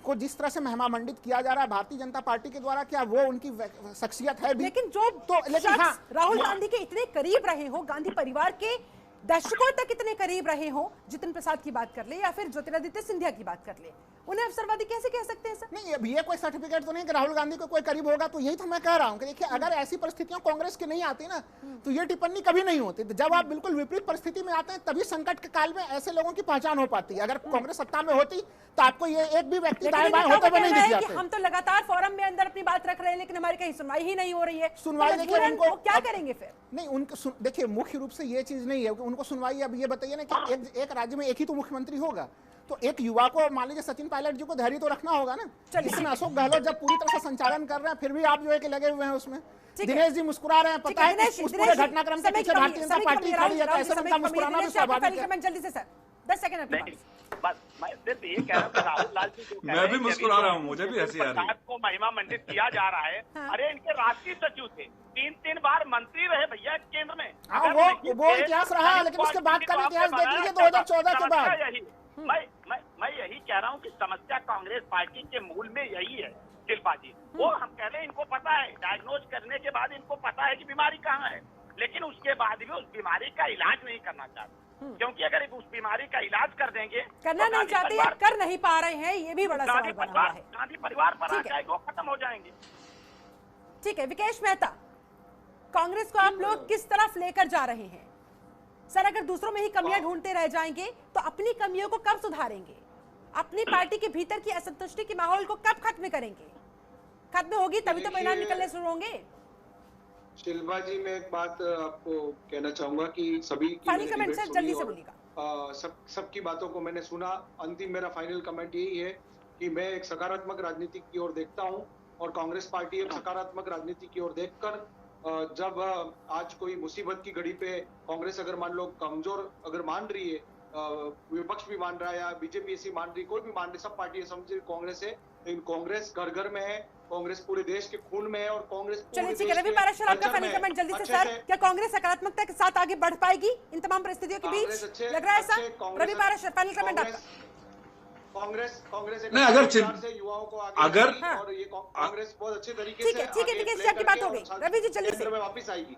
को जिस तरह से महिमा मंडित किया जा रहा है भारतीय जनता पार्टी के द्वारा, क्या वो उनकी शख्सियत है भी? लेकिन जो लेकिन हाँ, राहुल गांधी के इतने करीब रहे हो, गांधी परिवार के दशकों तक इतने करीब रहे हो, जितिन प्रसाद की बात कर ले या फिर ज्योतिरादित्य सिंधिया की बात कर ले, उन्हें अवसरवादी कैसे कह सकते हैं सर? नहीं, अब ये कोई सर्टिफिकेट तो नहीं कि राहुल गांधी को कोई करीब होगा। तो यही तो मैं कह रहा हूं कि देखिए, अगर ऐसी परिस्थितियां कांग्रेस की नहीं आती ना तो ये टिप्पणी कभी नहीं होती। तो जब आप बिल्कुल विपरीत परिस्थिति में आते हैं तभी संकट के काल में ऐसे लोगों की पहचान हो पाती है। अगर कांग्रेस सत्ता में होती तो आपको ये एक भी व्यक्ति दाएं बाएं होते हुए नहीं दिख जाते। हम तो लगातार फोरम में अंदर अपनी बात रख रहे हैं लेकिन हमारी कहीं सुनवाई ही नहीं हो रही है। सुनवाई देखिए, उनको क्या करेंगे फिर? नहीं, उनको देखिए, मुख्य रूप से ये चीज नहीं है कि उनको सुनवाई। अब ये बताइए ना कि एक राज्य में एक ही तो मुख्यमंत्री होगा, तो एक युवा को, मान लीजिए सचिन पायलट जी को धैर्य तो रखना होगा ना। इसमें अशोक गहलोत जब पूरी तरह से संचालन कर रहे हैं फिर भी आप जो है कि लगे हुए हैं उसमें। दिनेश जी मुस्कुरा रहे हैं, पता है उस पूरे घटनाक्रम के पीछे भारतीय जनता पार्टी खड़ी है, तो ऐसे में मुस्कुराना भी स्वाभाविक है। जल्दी से सर, 10 सेकंड। बस मैं सिर्फ ये कह रहा हूँ राहुल लाल जी जो मैं भी मुस्कुरा रहा हूँ, मुझे भी हंसी आ रही है। को महिमा मंडित किया जा रहा है। अरे इनके राष्ट्रीय सचिव थे, 3 बार मंत्री रहे भैया केंद्र में। वो इतिहास रहा, लेकिन उसके बाद का इतिहास देख लीजिए 2014 के बाद। मैं यही कह रहा हूँ कि समस्या कांग्रेस पार्टी के मूल में यही है शिल्पा जी। वो हम कह रहे हैं इनको पता है, डायग्नोज करने के बाद इनको पता है कि बीमारी कहाँ है, लेकिन उसके बाद भी उस बीमारी का इलाज नहीं करना चाहते। क्योंकि अगर उस बीमारी का इलाज कर देंगे, करना नहीं चाहते या कर नहीं पा रहे हैं, ये भी बड़ा सवाल बना हुआ है। गांधी परिवार पर आ जाएगा, वो खत्म हो जाएंगे। ठीक है, विकेश मेहता, कांग्रेस को आप लोग किस तरफ लेकर जा रहे हैं? सर, अगर दूसरों में ही कमियां ढूंढते रह जाएंगे तो अपनी कमियों को कब सुधारेंगे? अपनी पार्टी के भीतर की असंतुष्टि के माहौल को कब खत्म करेंगे? खत्म होगी तभी तो परिणाम निकलने शुरू होंगे। शिल्पा जी, मैं एक बात आपको कहना चाहूंगा कि सभी की फाइनल कमेंट सर जल्दी से बोलिएगा। सबकी बातों को मैंने सुना। अंतिम मेरा फाइनल कमेंट यही है कि मैं एक सकारात्मक राजनीति की ओर देखता हूं और कांग्रेस पार्टी एक सकारात्मक राजनीति की ओर देखकर जब आज कोई मुसीबत की घड़ी पे कांग्रेस अगर मान लो कमजोर अगर मान रही है, विपक्ष भी मान रहा है या बीजेपी ऐसी मान रही, कोई भी मान रही, सब पार्टियां समझ कांग्रेस है, लेकिन कांग्रेस घर घर में है, कांग्रेस पूरे देश के खून में है और कांग्रेस। चलिए ठीक है, रवि पाराशर आपका फाइनल कमेंट जल्दी से सर। क्या कांग्रेस सकारात्मकता के साथ आगे बढ़ पाएगी इन तमाम परिस्थितियों के बीच? लग रहा है ऐसा? रवि पाराशर, फाइनल कमेंट आपका। कांग्रेस नहीं, अगर से युवाओं को अगर और ये कांग्रेस बहुत अच्छे तरीके से ठीक है विकेश जी आपकी बात हो गई। रवि जी जल्दी से वापस आएगी।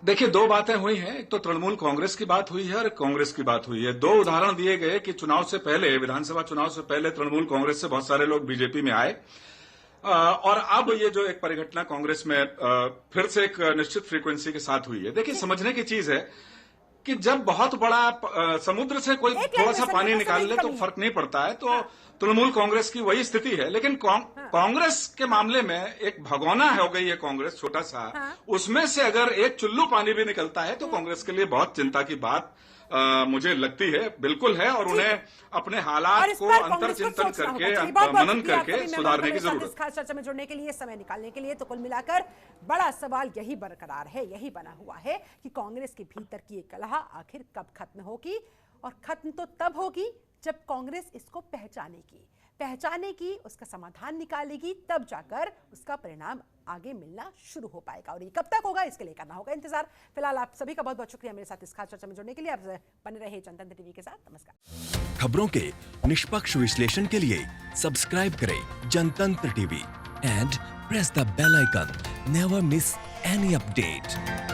देखिए, 2 बातें हुई हैं। एक तो तृणमूल कांग्रेस की बात हुई है और कांग्रेस की बात हुई है। 2 उदाहरण दिए गए कि चुनाव से पहले, विधानसभा चुनाव से पहले तृणमूल कांग्रेस से बहुत सारे लोग बीजेपी में आए और अब ये जो एक परिघटना कांग्रेस में फिर से एक निश्चित फ्रीक्वेंसी के साथ हुई है। देखिए, समझने की चीज है कि जब बहुत बड़ा समुद्र से कोई थोड़ा सा पानी निकाल ले तो फर्क नहीं पड़ता है। तो तृणमूल कांग्रेस की वही स्थिति है। लेकिन कांग्रेस के मामले में एक भगोना हो गई है कांग्रेस, छोटा सा, उसमें से अगर एक चुल्लू पानी भी निकलता है तो कांग्रेस के लिए बहुत चिंता की बात मुझे लगती है, बिल्कुल है। और उन्हें अपने हालात को अंतर चिंतन करके, मनन करके सुधारने की जरूरत है। इस खास चर्चा में जुड़ने के लिए, समय निकालने के लिए, तो कुल मिलाकर बड़ा सवाल यही बरकरार है, यही बना हुआ है कि कांग्रेस के भीतर की ये कलह आखिर कब खत्म होगी। और खत्म तो तब होगी जब कांग्रेस इसको पहचानेगी, उसका समाधान निकालेगी, तब जाकर उसका परिणाम आगे मिलना शुरू हो पाएगा। और ये कब तक होगा, इसके लिए करना होगा इंतजार। फिलहाल आप सभी का बहुत बहुत शुक्रिया मेरे साथ इस खास चर्चा में जुड़ने के लिए। आप बने रहे जनतंत्र टीवी के साथ। नमस्कार। खबरों के निष्पक्ष विश्लेषण के लिए सब्सक्राइब करें Jantantra TV and press the bell icon. Never miss any update.